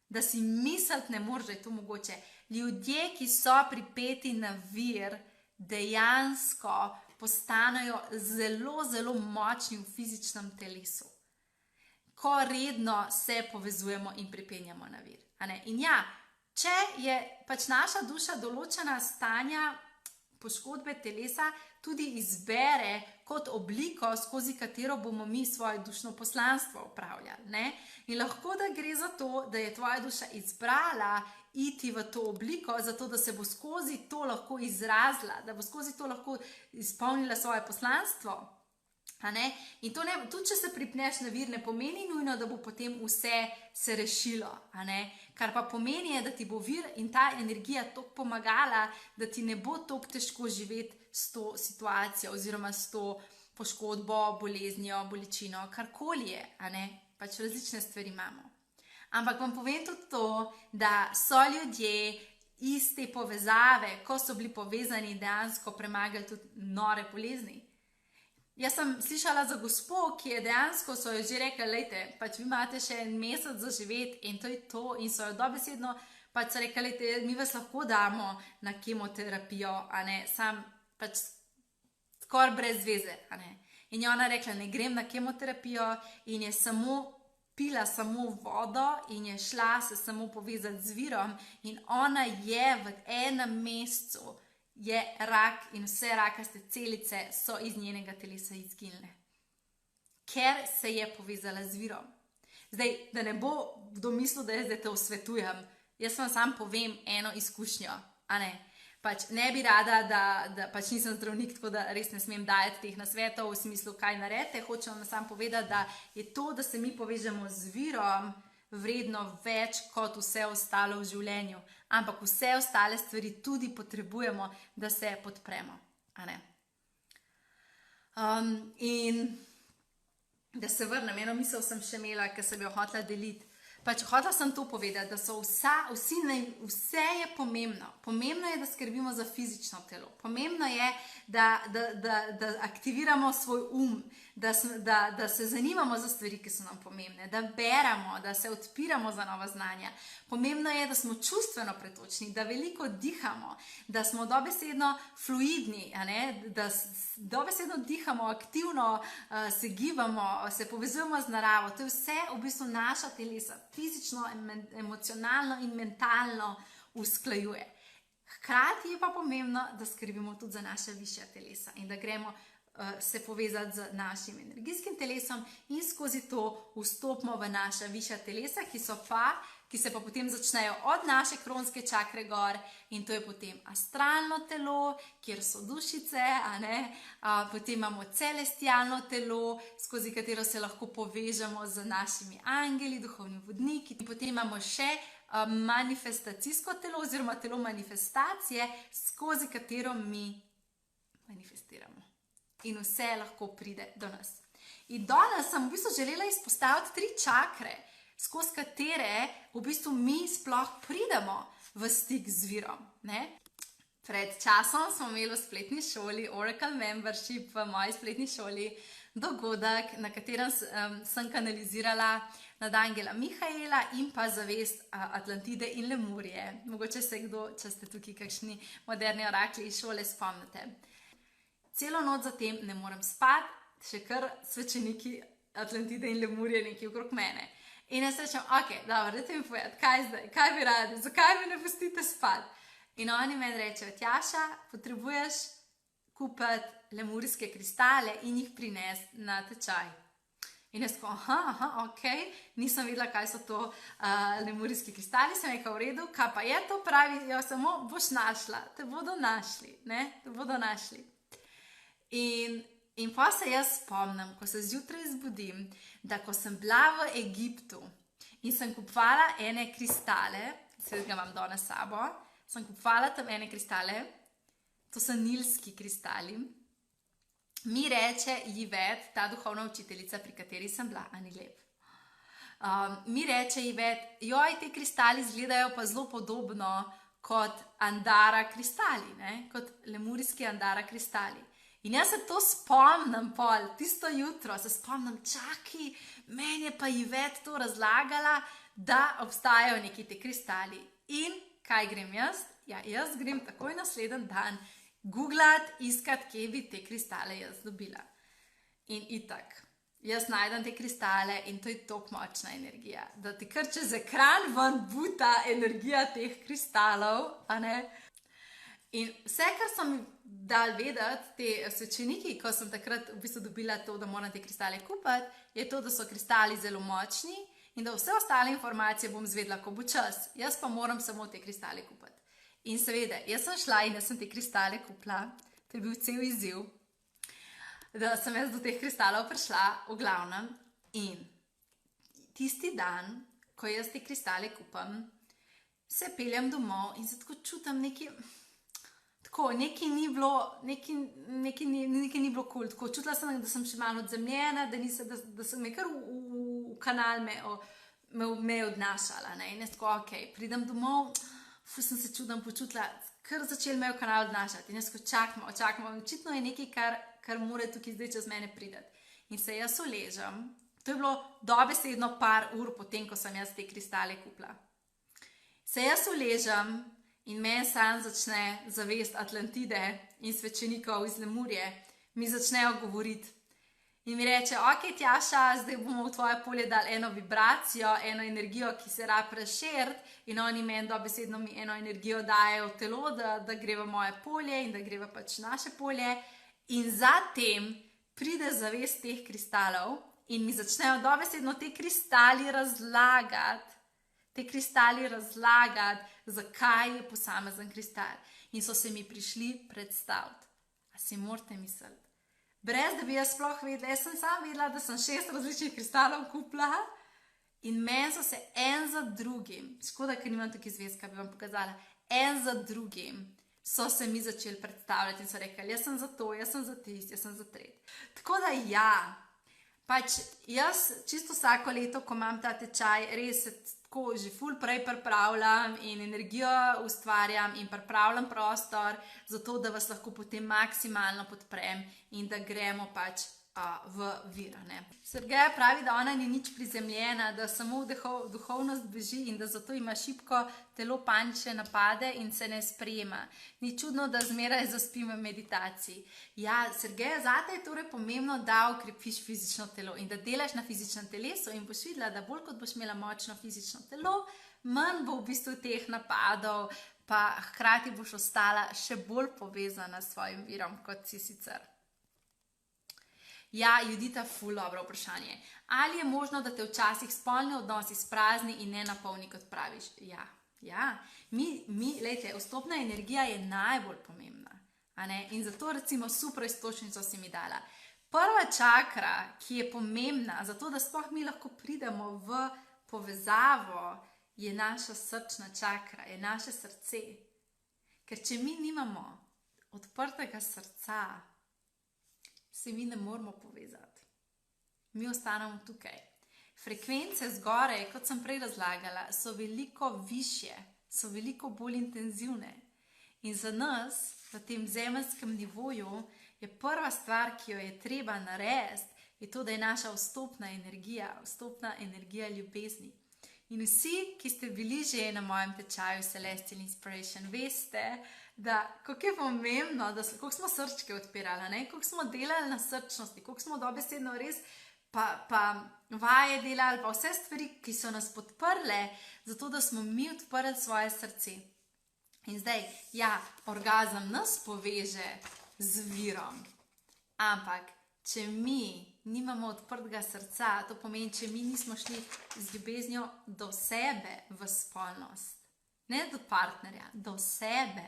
Speaker 1: da si misliti ne moreš, da je to mogoče. Ljudje, ki so pripeti na vir, dejansko postanejo zelo, zelo močni v fizičnem telesu, ko redno se povezujemo in pripenjamo na vir. In ja, če je pač naša duša določena stanja poškodbe telesa, tudi izbere kot obliko, skozi katero bomo mi svoje dušno poslanstvo opravljali. In lahko da gre za to, da je tvoja duša izbrala iti v to obliko, zato da se bo skozi to lahko izrazila, da bo skozi to lahko izpolnila svoje poslanstvo. In to tudi, če se pripneš na vir, ne pomeni nujno, da bo potem vse se rešilo. Kar pa pomeni, da ti bo vir in ta energija toliko pomagala, da ti ne bo toliko težko živeti s to situacijo oziroma s to poškodbo, boleznijo, bolečino, karkoli je. Pač različne stvari imamo. Ampak vam povem tudi to, da so ljudje iz te povezave, ko so bili povezani, dejansko premagali tudi nore bolezni. Jaz sem slišala za gospo, ki je dejansko, so jo že rekli, lejte, pač vi imate še 1 mesec za živeti in to je to. In so jo dobesedno pač so rekli, lejte, mi vas lahko damo na kemoterapijo, sam pač skoraj brez veze. In je ona rekla, ne grem na kemoterapijo in je samo pila samo vodo in je šla se samo povezati z virom in ona je v 1 mesecu je rak in vse rakaste celice so iz njenega telesa izginile. Ker se je povezala z virom. Zdaj, da ne bo kdo mislil, da jaz zdaj te osvetujem, jaz vam sam povem eno izkušnjo. Pač ne bi rada, da pač nisem zdravnik, tako da res ne smem dajati teh nasvetov v smislu, kaj naredite. Hočem vam sam povedati, da je to, da se mi povežemo z virom, vredno več kot vse ostalo v življenju. Ampak vse ostale stvari tudi potrebujemo, da se podpremo. In da se vrnem, eno misel sem še imela, ker sem jo hotela deliti. Pač hotela sem to povedati, da so vse je pomembno. Pomembno je, da skrbimo za fizično telo. Pomembno je, da aktiviramo svoj da se zanimamo za stvari, ki so nam pomembne, da beremo, da se odpiramo za nova znanja. Pomembno je, da smo čustveno pretočni, da veliko dihamo, da smo dobesedno fluidni, da dobesedno dihamo, aktivno se gibamo, se povezujemo z naravo. To je vse v bistvu naša telesa, fizično, emocionalno in mentalno usklajuje. Hkrati je pa pomembno, da skrbimo tudi za naše višja telesa in da gremo se povezati z našim energijskim telesom in skozi to vstopimo v naša višja telesa, ki se pa potem začnejo od naše kronske čakre gor, in to je potem astralno telo, kjer so dušice, potem imamo celestialno telo, skozi katero se lahko povežemo z našimi angeli, duhovnimi vodniki, in potem imamo še manifestacijsko telo oziroma telo manifestacije, skozi katero mi manifestiramo. In vse lahko pride do nas. In danes sem v bistvu želela izpostaviti 3 čakre, skozi katere v bistvu mi sploh pridemo v stik z virom. Pred časom smo imeli v spletni šoli Oracle Membership, v moji spletni šoli, dogodek, na katerem sem kanalizirala nad angela Mihaela in pa zavest Atlantide in Lemurije. Mogoče se kdo, če ste tukaj kakšni moderni orakli iz šole, spomnite. Celo noč zatem ne morem spati, še kar svečeniki Atlantide in Lemurije nekaj okrog mene. In jaz rečem, dobro, dajte mi povedati, kaj zdaj, kaj bi radi, zakaj me ne pustite spati? In oni meni rečejo, Tjaša, potrebuješ kupiti lemurijske kristale in jih prinesti na tečaj. In jaz nisem vedela, kaj so to lemurijski kristali, sem rekla, v redu, kaj pa je to, pravi, samo boš našla, te bodo našli, te bodo našli. In pa se jaz spomnim, ko se zjutraj zbudim, da ko sem bila v Egiptu in sem kupovala ene kristale, se ga imam danes s sabo, sem kupovala tam ene kristale, to so nilski kristali, mi reče Jivet, ta duhovna učiteljica, pri kateri sem bila, Ani Lep. Mi reče Jivet, te kristali izgledajo pa zelo podobno kot Andara kristali, kot lemurijski Andara kristali. In jaz se to spomnim tisto jutro, se spomnim, čaki, meni je pa Jivet to razlagala, da obstajajo neki te kristali. In kaj grem jaz? Jaz grem takoj naslednji dan googlat, iskat, kje bi te kristale jaz dobila. In itak, jaz najdem te kristale in to je toliko močna energija, da ti kar čez ekran ven buta energija teh kristalov, In vse, kar so mi dali vedeti, te svečeniki, ko sem takrat v bistvu dobila to, da moram te kristale kupiti, je to, da so kristali zelo močni in da vse ostale informacije bom zvedela, ko bo čas. Jaz pa moram samo te kristale kupiti. In seveda, jaz sem šla in jaz sem te kristale kupila, to je bil cel izziv, da sem jaz do teh kristalov prišla, v glavnem. In tisti dan, ko jaz te kristale kupam, se peljem domov in se tako čutim nekaj ni bilo cool. Čutila sem, da sem še malo odzemljena, da sem me kar v kanal me odnašala. In jaz tako, pridem domov, sem se čudno počutila, kar začel me v kanal odnašati. In jaz tako, čakamo. Očitno je nekaj, kar mora tukaj zdaj čez mene prideti. In se jaz uležem. To je bilo dobesedno par ur potem, ko sem jaz te kristale kupila. Se jaz uležem in meni sam začne zavest Atlantide in svečenikov iz Lemurije, mi začnejo govoriti. In mi reče, Tjaša, zdaj bomo v tvoje polje dali eno vibracijo, eno energijo, ki se rab razširiti, in oni meni dobesedno mi eno energijo dajo v telo, da gre v moje polje in da gre v pač naše polje. In zatem pride zavest teh kristalov in mi začnejo dobesedno te kristali razlagati, zakaj je posamezen kristal. In so se mi prišli predstaviti. A si morate misliti? Brez da bi jaz sploh vedela, jaz sem samo vedela, da sem 6 različnih kristalov kupila in meni so se en za drugim, škoda, ker nimam tukaj zvezka, bi vam pokazala, en za drugim so se mi začeli predstavljati in so rekli, jaz sem za to, jaz sem za tisto, jaz sem za tretji. Tako da Pač jaz čisto vsako leto, ko imam ta tečaj, res se tako že ful prej pripravljam in energijo ustvarjam in pripravljam prostor, zato da vas lahko potem maksimalno podprem in da gremo pač v vir. Sergeja pravi, da ona ni nič prizemljena, da samo duhovnost beži in da zato ima šibko telo, panične napade in se ne sprejema. Ni čudno, da zmeraj zaspim v meditaciji. Ja, Sergeja, zate je torej pomembno, da okrepiš fizično telo in da delaš na fizičnem telesu in boš videla, da bolj kot boš imela močno fizično telo, manj bo v bistvu teh napadov, pa hkrati boš ostala še bolj povezana s svojim virom, kot si sicer. Ja, Judita, ful dobro vprašanje. Ali je možno, da te včasih spolni odnosi sprazni in ne napolni, kot praviš? Ja. Lejte, vstopna energija je najbolj pomembna. In zato recimo supraiztočnico si mi dala. Prva čakra, ki je pomembna, zato da sploh mi lahko pridemo v povezavo, je naša srčna čakra, je naše srce. Ker če mi nimamo odprtega srca, se mi ne moramo povezati. Mi ostanemo tukaj. Frekvence zgoraj, kot sem prej razlagala, so veliko višje, so veliko bolj intenzivne. In za nas, v tem zemeljskem nivoju, je prva stvar, ki jo je treba narediti, je to, da je naša vstopna energija ljubezni. In vsi, ki ste bili že na mojem tečaju Celestial Inspiration, veste, da kako je pomembno, koliko smo srčke odpirali, koliko smo delali na srčnosti, koliko smo dobesedno res pa vaje delali, pa vse stvari, ki so nas podprle, zato da smo mi odprli svoje srce. In zdaj, ja, orgazem nas poveže z virom, ampak če mi nimamo odprtega srca, to pomeni, če mi nismo šli z ljubeznijo do sebe v spolnost, ne do partnerja, do sebe,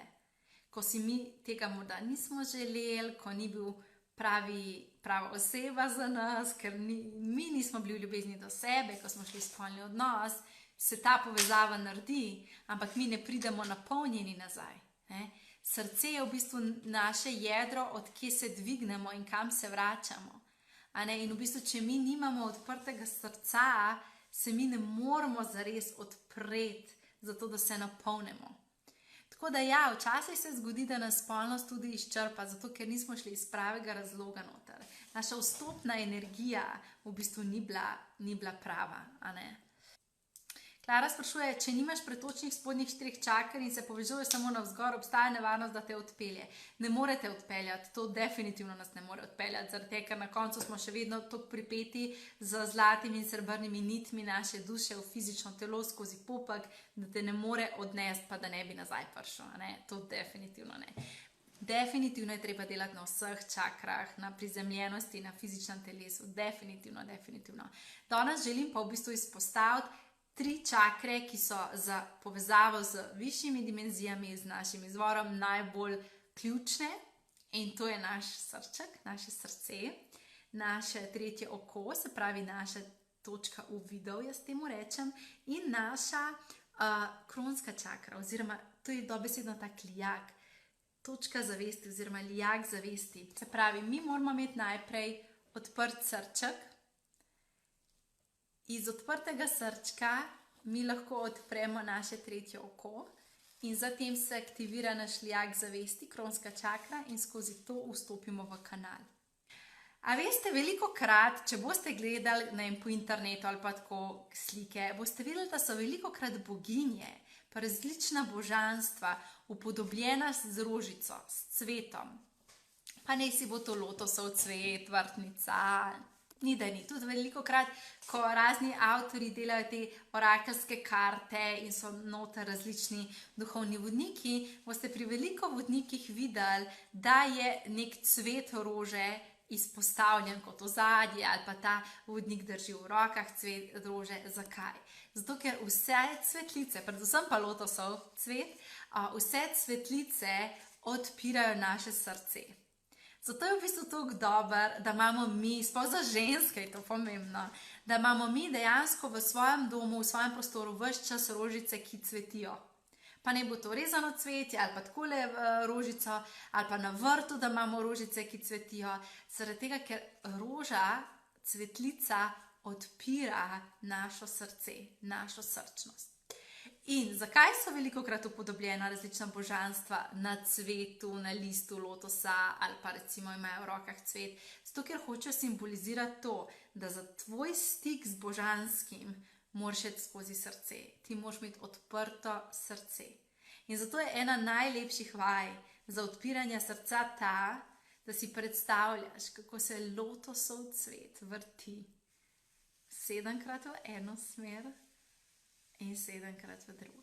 Speaker 1: ko si mi tega morda nismo želeli, ko ni bil prava oseba za nas, ker mi nismo bili v ljubezni do sebe, ko smo šli v spolni odnos, se ta povezava naredi, ampak mi ne pridemo napolnjeni nazaj. Srce je v bistvu naše jedro, od kje se dvignemo in kam se vračamo. In v bistvu, če mi nimamo odprtega srca, se mi ne moramo zares odpreti, zato da se napolnimo. Tako da ja, včasih se zgodi, da nas spolnost tudi izčrpa, zato ker nismo šli iz pravega razloga noter. Naša vstopna energija v bistvu ni bila prava. Klara sprašuje, če nimaš pretočnih spodnjih 4 čaker in se povežuješ samo navzgor, obstaja nevarnost, da te odpelje. Ne morete odpeljati, to definitivno nas ne more odpeljati, zaradi tega, ker na koncu smo še vedno tako pripeti z zlatimi in srebrnimi nitmi naše duše v fizično telo skozi popek, da te ne more odnesti, pa da ne bi nazaj prišel. To definitivno ne. Definitivno je treba delati na vseh čakrah, na prizemljenosti, na fizičnem telesu. Definitivno. Danes želim pa v bistvu izpostaviti 3 čakre, ki so za povezavo z višjimi dimenzijami, z našim izvorom najbolj ključne, in to je naš srček, naše srce, naše tretje oko, se pravi naša točka uvidov, jaz temu rečem, in naša kronska čakra, oziroma to je dobesedno tak lijak, točka zavesti oziroma lijak zavesti. Se pravi, mi moramo imeti najprej odprt srček. Iz odprtega srčka mi lahko odpremo naše tretje oko in zatem se aktivira naš lijak zavesti, kronska čakra, in skozi to vstopimo v kanal. A veste, veliko krat, če boste gledali po internetu ali pa tako slike, boste videli, da so veliko krat boginje, pa različna božanstva upodobljena z rožico, s cvetom. Pa naj si bo to lotosov cvet, vrtnica, ni da ni. Tudi veliko krat, ko razni avtori delajo te orakelske karte in so noter različni duhovni vodniki, boste pri veliko vodnikih videli, da je nek cvet rože izpostavljen kot ozadje, ali pa ta vodnik drži v rokah cvet rože. Zakaj? Zato, ker vse cvetlice, predvsem pa lotosov cvet, vse cvetlice odpirajo naše srce. Zato je v bistvu tako dober, da imamo mi, sploh za ženske je to pomembno, da imamo mi dejansko v svojem domu, v svojem prostoru ves čas rožice, ki cvetijo. Pa ne bo to rezano cvetje, ali pa takole rožico, ali pa na vrtu, da imamo rožice, ki cvetijo. Zaradi tega, ker roža cvetlica odpira našo srce, našo srčnost. In zakaj so velikokrat upodobljena različna božanstva na cvetu, na listu lotosa ali pa recimo imajo v rokah cvet? Zato, ker hočejo simbolizirati to, da za tvoj stik z božanskim moraš iti skozi srce. Ti moraš imeti odprto srce. In zato je ena najlepših vaj za odpiranje srca ta, da si predstavljaš, kako se lotosov cvet vrti 7-krat v eno smer in 7-krat v drugo.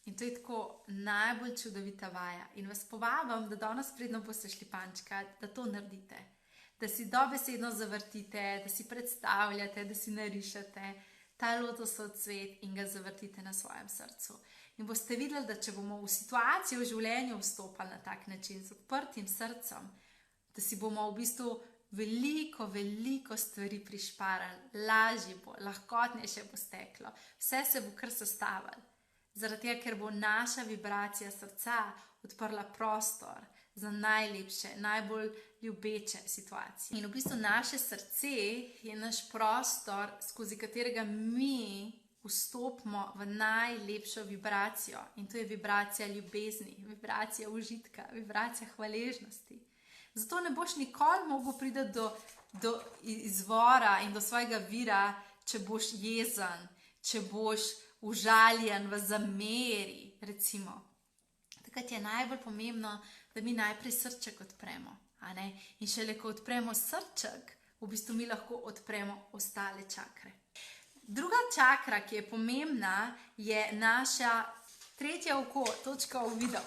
Speaker 1: In to je tako najbolj čudovita vaja. In vas povabim, da danes predno boste šli pančkat, da to naredite. Da si dobesedno zavrtite, da si predstavljate, da si narišete ta lotosov cvet in ga zavrtite na svojem srcu. In boste videli, da če bomo v situacijo v življenju vstopali na tak način, z odprtim srcem, da si bomo v bistvu veliko stvari prišparali, lažje bo, lahkotnejše bo steklo, vse se bo kar sestavilo. Zaradi tega, ker bo naša vibracija srca odprla prostor za najlepše, najbolj ljubeče situacije. In v bistvu naše srce je naš prostor, skozi katerega mi vstopimo v najlepšo vibracijo. In to je vibracija ljubezni, vibracija užitka, vibracija hvaležnosti. Zato ne boš nikoli mogel priti do izvora in do svojega vira, če boš jezen, če boš užaljen v zameri, recimo. Takrat je najbolj pomembno, da mi najprej srček odpremo. In šele ko odpremo srček, v bistvu mi lahko odpremo ostale čakre. Druga čakra, ki je pomembna, je naša tretje oko, točka uvidov.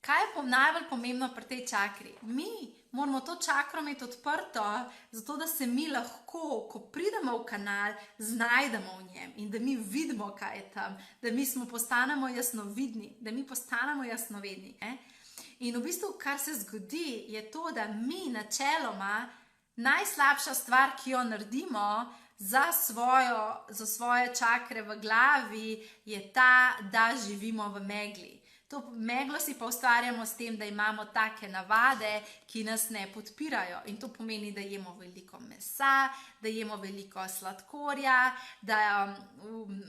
Speaker 1: Kaj je najbolj pomembno pri tej čakri? Mi moramo to čakro imeti odprto, zato da se mi lahko, ko pridemo v kanal, znajdemo v njem in da mi vidimo, kaj je tam, da mi postanemo jasnovidni, da mi postanemo jasnovedni. In v bistvu, kar se zgodi, je to, da mi načeloma najslabša stvar, ki jo naredimo za svoje čakre v glavi, je ta, da živimo v megli. To meglo si pa ustvarjamo s tem, da imamo take navade, ki nas ne podpirajo. In to pomeni, da jemo veliko mesa, da jemo veliko sladkorja, da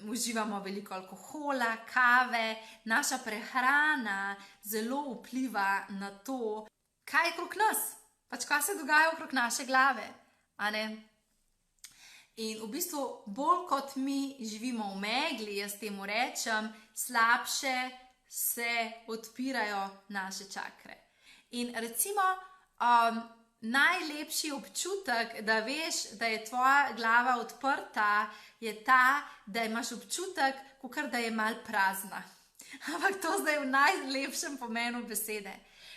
Speaker 1: uživamo veliko alkohola, kave. Naša prehrana zelo vpliva na to, kaj je okrog nas, kaj se dogaja okrog naše glave. In v bistvu, bolj kot mi živimo v megli, jaz temu rečem, slabše se odpirajo naše čakre. In recimo, najlepši občutek, da veš, da je tvoja glava odprta, je ta, da imaš občutek, kakor da je malo prazna. Ampak to zdaj v najlepšem pomenu besede.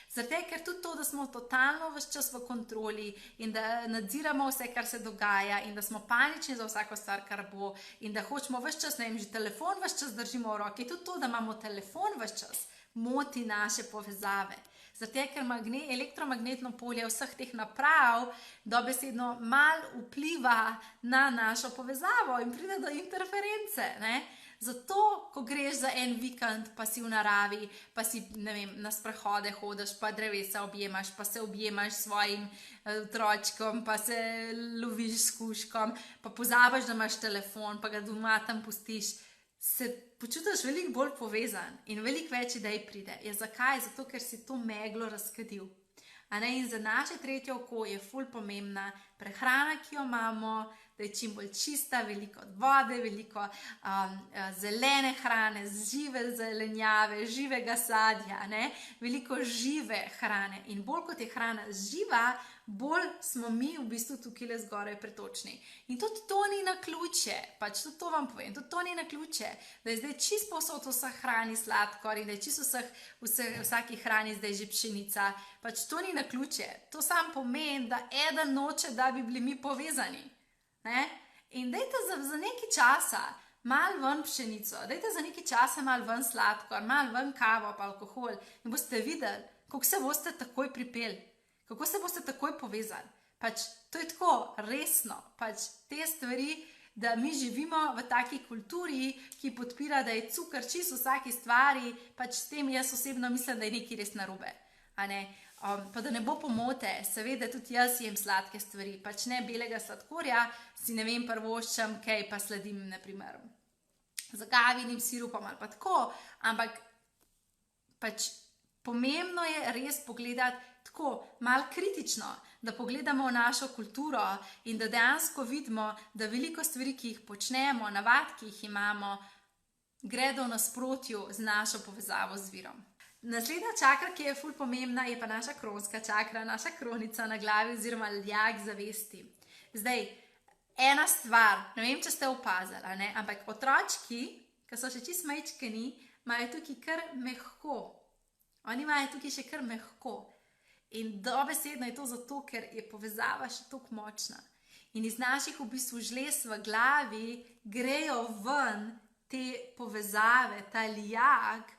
Speaker 1: Zato, ker tudi to, da smo totalno ves čas v kontroli in da nadziramo vse, kar se dogaja in da smo panični za vsako stvar, kar bo in da hočemo ves čas, ne vem, že telefon ves čas držimo v roki, tudi to, da imamo telefon ves čas, moti naše povezave. Zato, ker elektromagnetno polje vseh teh naprav dobesedno malo vpliva na našo povezavo in pride do interference, Zato, ko greš za en vikend, pa si v naravi, pa si, ne vem, na sprehode hodiš, pa drevesa objemaš, pa se objemaš s svojim otročkom, pa se loviš s kužkom, pa pozabiš, da imaš telefon, pa ga doma tam pustiš, se počutiš veliko bolj povezan in veliko več idej pride. Zakaj? Zato, ker si to meglo razkadil. In za naše tretje oko je ful pomembna prehrana, ki jo imamo, da je čim bolj čista, veliko vode, veliko zelene hrane, žive zelenjave, živega sadja, veliko žive hrane. In bolj kot je hrana živa, bolj smo mi v bistvu tukaj le zgoraj pretočni. In tudi to ni naključje, tudi to vam povem, tudi to ni naključje, da je zdaj čisto povsod vseh hrani sladkor in da je čisto vsaki hrani zdaj že pšenica. To ni naključje. To samo pomeni, da eden noče, da bi bili mi povezani. In dajte za nekaj časa malo ven pšenico, dajte za nekaj časa malo ven sladkor, malo ven kavo pa alkohol in boste videli, kako se boste takoj pripeli, kako se boste takoj povezali. To je tako resno, te stvari, da mi živimo v taki kulturi, ki podpira, da je cukor čisto vsaki stvari, s tem jaz osebno mislim, da je nekaj res narobe. Pa da ne bo pomote, seveda tudi jaz jem sladke stvari, pač ne belega sladkorja, si ne vem prvoščam, kaj pa sledim, naprimer, z agavinim sirupom ali pa tako, ampak pač pomembno je res pogledati tako malo kritično, da pogledamo v našo kulturo in da dejansko vidimo, da veliko stvari, ki jih počnemo, navad, ki jih imamo, gredo v nasprotju z našo povezavo z virom. Naslednja čakra, ki je ful pomembna, je pa naša kronska čakra, naša kronica na glavi oziroma ljak zavesti. Zdaj, ena stvar, ne vem, če ste opazili, ne? Ampak otročki, ki so še čist majčkeni, imajo tukaj kar mehko. Oni imajo tukaj še kar mehko. In dobesedno je to zato, ker je povezava še toliko močna. In iz naših v bistvu žlez v glavi grejo ven te povezave, ta lijak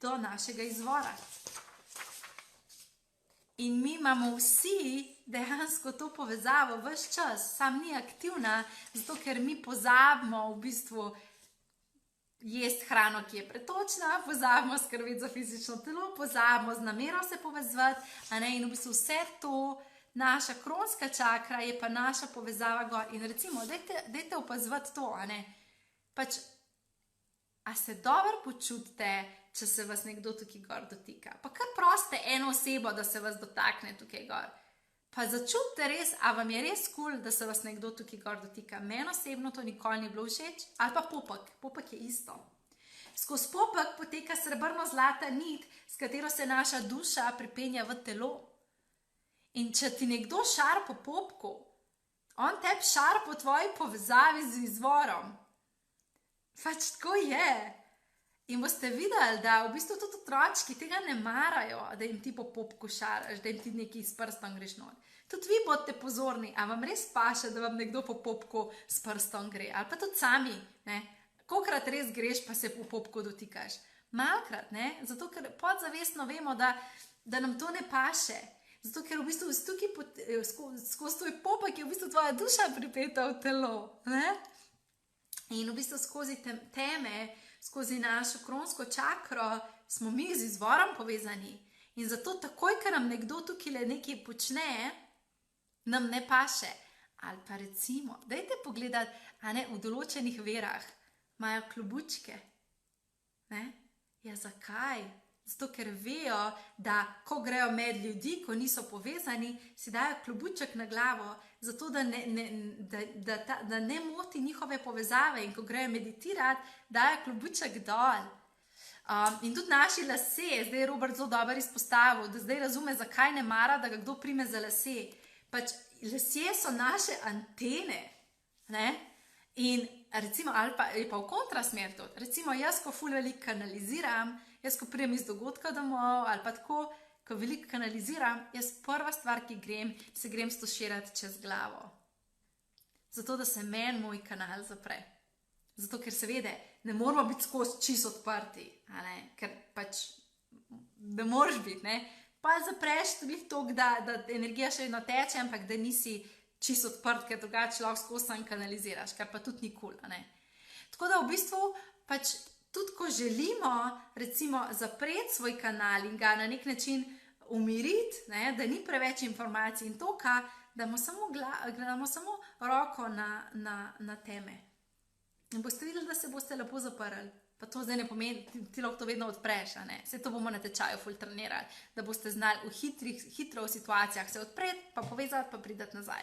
Speaker 1: do našega izvora. In mi imamo vsi dejansko to povezavo ves čas, sam ni aktivna, zato ker mi pozabimo v bistvu jesti hrano, ki je pretočna, pozabimo skrbeti za fizično telo, pozabimo z namero se povezati, in v bistvu vse to, naša kronska čakra je pa naša povezava gor. In recimo, dajte opazovati to, pač, a se dobro počutite, če se vas nekdo tukaj gor dotika. Pa kar proste eno osebo, da se vas dotakne tukaj gor. Pa začutite res, a vam je res cool, da se vas nekdo tukaj gor dotika. Meni osebno to nikoli ni bilo všeč, ali pa popek. Popek je isto. Skozi popek poteka srebrno-zlata nit, s katero se naša duša pripenja v telo. In če ti nekdo šar po popku, on tebi šar po tvoji povezavi z izvorom. Pač tako je. In boste videli, da v bistvu tudi otročki tega ne marajo, da jim ti po popku šaraš, da jim ti nekaj s prstom greš not. Tudi vi bodite pozorni, a vam res paše, da vam nekdo po popku s prstom gre. Ali pa tudi sami, kolikrat res greš, pa se po popku dotikaš. Malkrat, zato ker podzavestno vemo, da nam to ne paše. Zato ker v bistvu skozi tvoj popek je v bistvu tvoja duša pripeta v telo. In v bistvu skozi teme, skozi našo kronsko čakro smo mi z izvorom povezani. In zato takoj, ker nam nekdo tukaj nekaj počne, nam ne paše. Ali pa recimo, dajte pogledati, v določenih verah imajo klobučke. Ja, zakaj? Zato, ker vejo, da ko grejo med ljudi, ko niso povezani, si dajo klobuček na glavo, zato da ne moti njihove povezave. In ko grejo meditirati, dajo klobuček dol. In tudi naši lase, zdaj je Robert zelo dober izpostavil, da zdaj razume, zakaj ne mara, da ga kdo prime za lase. Pač lasje so naše antene. In recimo, ali pa je pa v kontrasmer to. Recimo, jaz, ko ful veliko kanaliziram, jaz, ko prijem iz dogodka domov, ali pa tako, ko veliko kanaliziram, jaz prva stvar, ki se grem stoširati čez glavo. Zato, da se meni moj kanal zapre. Zato, ker seveda ne moramo biti skozi čisto odprti, ker pač ne moreš biti, pa zapreš tudi toliko, da energija še vedno teče, ampak da nisi čisto odprt, ker drugače lahko skozi sam kanaliziraš, kar pa tudi ni cool. Tako da v bistvu pač tudi ko želimo recimo zapreti svoj kanal in ga na nek način umiriti, da ni preveč informacij in toka, da imamo samo roko na teme. In boste videli, da se boste lepo zaprli. Pa to zdaj ne pomeni, ti lahko to vedno odpreš, Vse to bomo na tečaju ful trenirali, da boste znali hitro v situacijah se odpreti, pa povezati, pa pridati nazaj.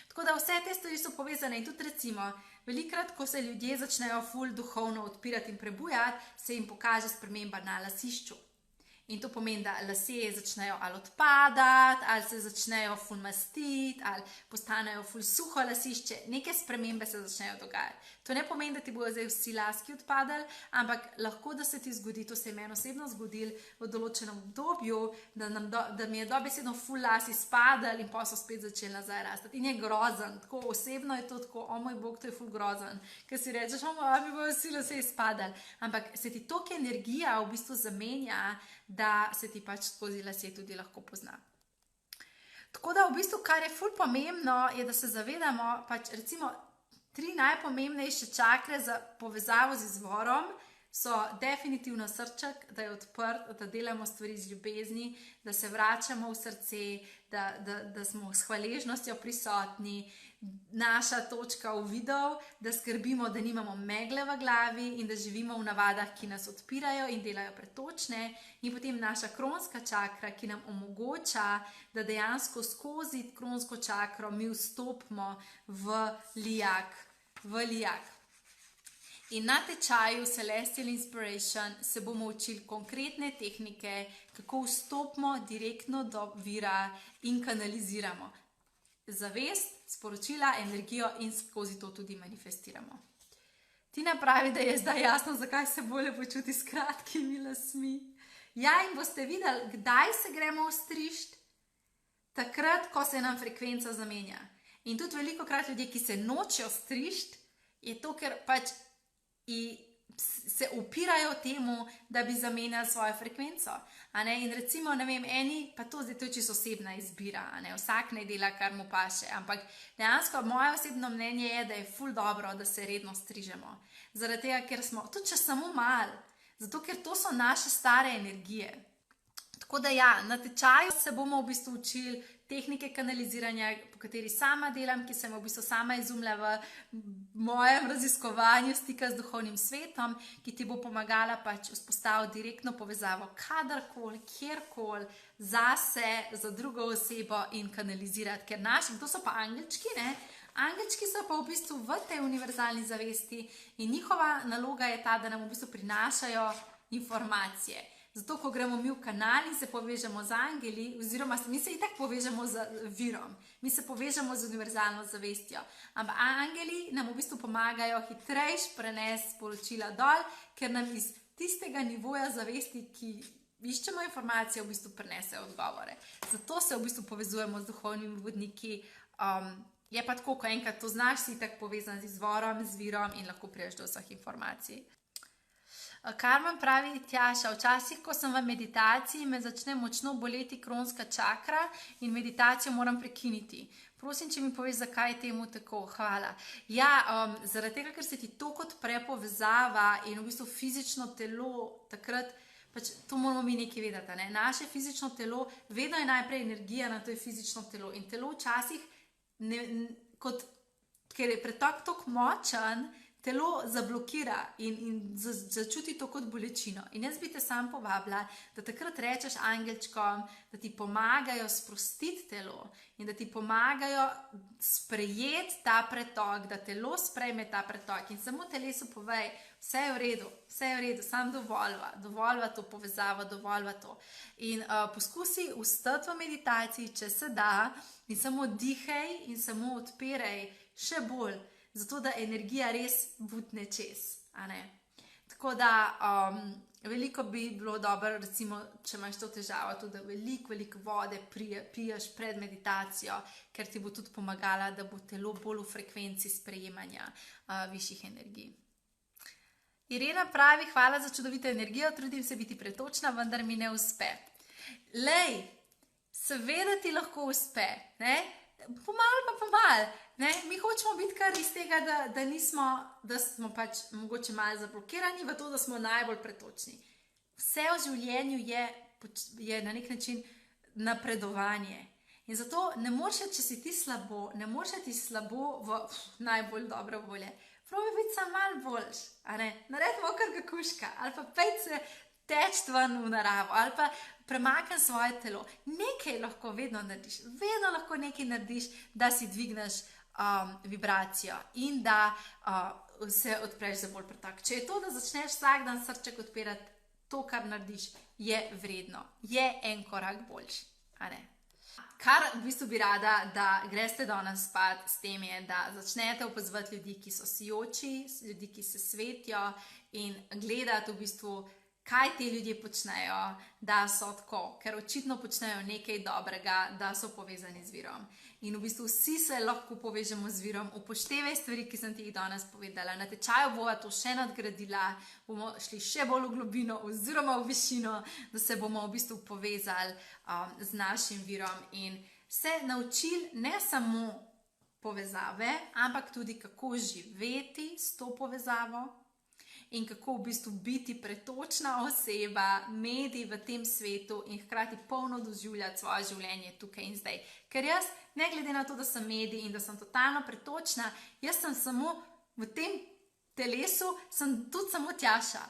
Speaker 1: Tako da vse te stvari so povezane in tudi recimo, velikrat, ko se ljudje začnejo ful duhovno odpirati in prebujati, se jim pokaže sprememba na lasišču. In to pomeni, da lasje začnejo ali odpadati, ali se začnejo ful mastiti, ali postanejo ful suho lasišče, neke spremembe se začnejo dogajati. To ne pomeni, da ti bodo zdaj vsi laski odpadali, ampak lahko, da se ti zgodi, to se je meni osebno zgodilo v določenem obdobju, da mi je dobesedno ful las izpadali in pa so spet začeli nazaj rastati. In je grozen, tako osebno je to tako, o moj bog, to je ful grozen, ker si rečeš, mi bojo vsi lasje izpadali. Ampak se ti toliko energija v bistvu zamenja, da se ti pač skozi lasje tudi lahko pozna. Tako da v bistvu, kar je ful pomembno, je, da se zavedamo pač recimo 3 najpomembnejše čakre za povezavo z izvorom, so definitivno srček, da je odprt, da delamo stvari z ljubezni, da se vračamo v srce, da smo s hvaležnostjo prisotni, naša točka uvidov, da skrbimo, da nimamo megle v glavi in da živimo v navadah, ki nas odpirajo in delajo pretočne, in potem naša kronska čakra, ki nam omogoča, da dejansko skozi kronsko čakro mi vstopimo v lijak. In na tečaju Celestial Inspiration se bomo učili konkretne tehnike, kako vstopimo direktno do vira in kanaliziramo zavest, sporočila, energijo in skozi to tudi manifestiramo. Tina pravi, da je zdaj jasno, zakaj se bolje počuti s kratkimi lasmi. Ja, in boste videli, kdaj se gremo ostrišt? Takrat, ko se nam frekvenca zamenja. In tudi veliko krat ljudje, ki se nočejo strišt, je to, ker pač se upirajo temu, da bi zamenjali svojo frekvenco. In recimo, ne vem, eni, pa to zdaj je čisto osebna izbira, vsak naj dela, kar mu paše, ampak dejansko moje osebno mnenje je, da je ful dobro, da se redno strižemo. Zaradi tega, ker smo, tudi če samo malo, zato ker to so naše stare energije. Tako da ja, na tečaju se bomo v bistvu učili tehnike kanaliziranja, po kateri sama delam, ki sem v bistvu sama izumila v mojem raziskovanju stika z duhovnim svetom, ki ti bo pomagala pač vzpostaviti direktno povezavo kadarkoli, kjerkoli, zase, za drugo osebo in kanalizirati. Ker kdo so pa angelčki, ne? Angelčki so pa v bistvu v tej univerzalni zavesti in njihova naloga je ta, da nam v bistvu prinašajo informacije. Zato, ko gremo mi v kanal in se povežemo z angeli, oziroma mi se itak povežemo z virom, mi se povežemo z univerzalno zavestjo, ampak angeli nam v bistvu pomagajo hitrejš prenesti sporočila dol, ker nam iz tistega nivoja zavesti, ki iščemo informacije, v bistvu prenesejo odgovore. Zato se v bistvu povezujemo z duhovnimi vodniki. Je pa tako, ko enkrat to znaš, si itak povezan z izvorom, z virom in lahko priješ do vseh informacij. Karmen pravi, Tjaša, včasih, ko sem v meditaciji, me začne močno boleti kronska čakra in meditacijo moram prekiniti. Prosim, če mi poveš, zakaj je temu tako. Hvala. Ja, zaradi tega, ker se ti to odpre povezava in v bistvu fizično telo, takrat, pač to moramo mi nekaj vedeti, ne? Naše fizično telo, vedno je najprej energija, na to je fizično telo. In telo včasih, ker je pretok tako močan, telo zablokira in začuti to kot bolečino. In jaz bi te sam povabila, da takrat rečeš angelčkom, da ti pomagajo sprostiti telo in da ti pomagajo sprejeti ta pretok, da telo sprejme ta pretok in samo telesu povej, vse je v redu, sam dovoljva to povezavo, dovoljva to. In poskusi vstati v meditaciji, če se da, in samo dihaj in samo odpiraj še bolj, zato da energija res butne čez. Tako da veliko bi bilo dobro, recimo, če imaš to težavo, tudi da veliko vode piješ pred meditacijo, ker ti bo tudi pomagala, da bo telo bolj v frekvenci sprejemanja višjih energij. Irena pravi, hvala za čudovito energijo, trudim se biti pretočna, vendar mi ne uspe. Lej, seveda ti lahko uspe, ne? Pomal pa pomal. Mi hočemo biti kar iz tega, da smo pač mogoče malo zablokirani v to, da smo najbolj pretočni. Vse v življenju je na nek način napredovanje. In zato ne moreš, če si ti slabo, ne moreš ti slabo v najbolj dobro volje. Probi biti sam malo boljš, naredimo kar kakuška, ali pa pejt se teč ven v naravo, ali pa premakni svoje telo. Nekaj lahko vedno lahko nekaj narediš, da si dvigneš vibracijo in da se odpreš za bolj pretok. Če je to, da začneš vsak dan srček odpirati, to, kar narediš, je vredno, je en korak boljši. Kar v bistvu bi rada, da greste danes spat s tem je, da začnete opazovati ljudi, ki so sijoči, ljudi, ki se svetijo in gledati v bistvu, kaj ti ljudje počnejo, da so tako, ker očitno počnejo nekaj dobrega, da so povezani z virom. In v bistvu vsi se lahko povežemo z virom, upoštevaj stvari, ki sem ti jih danes povedala. Na tečaju bova to še nadgradila, bomo šli še bolj v globino oziroma v višino, da se bomo v bistvu povezali z našim virom in se naučili ne samo povezave, ampak tudi kako živeti s to povezavo in kako v bistvu biti pretočna oseba, medij v tem svetu in hkrati polno doživljati svoje življenje tukaj in zdaj. Ker jaz, ne glede na to, da sem medij in da sem totalno pretočna, jaz sem samo v tem telesu, sem tudi samo Tjaša.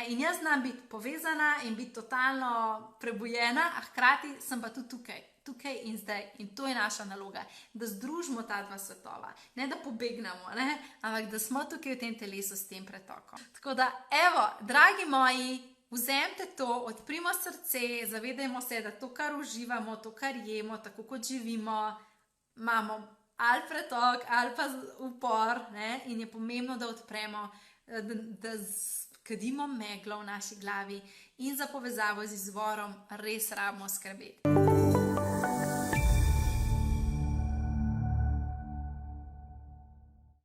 Speaker 1: In jaz znam biti povezana in biti totalno prebujena, a hkrati sem pa tudi tukaj in zdaj. In to je naša naloga, da združimo ta dva svetova. Ne da pobegnemo, ampak da smo tukaj v tem telesu s tem pretokom. Tako da, evo, dragi moji, vzemite to, odprimo srce, zavedajmo se, da to, kar uživamo, to, kar jemo, tako kot živimo, imamo ali pretok, ali pa upor, in je pomembno, da odpremo, da kadimo meglo v naši glavi in za povezavo z izvorom res rabimo skrbeti.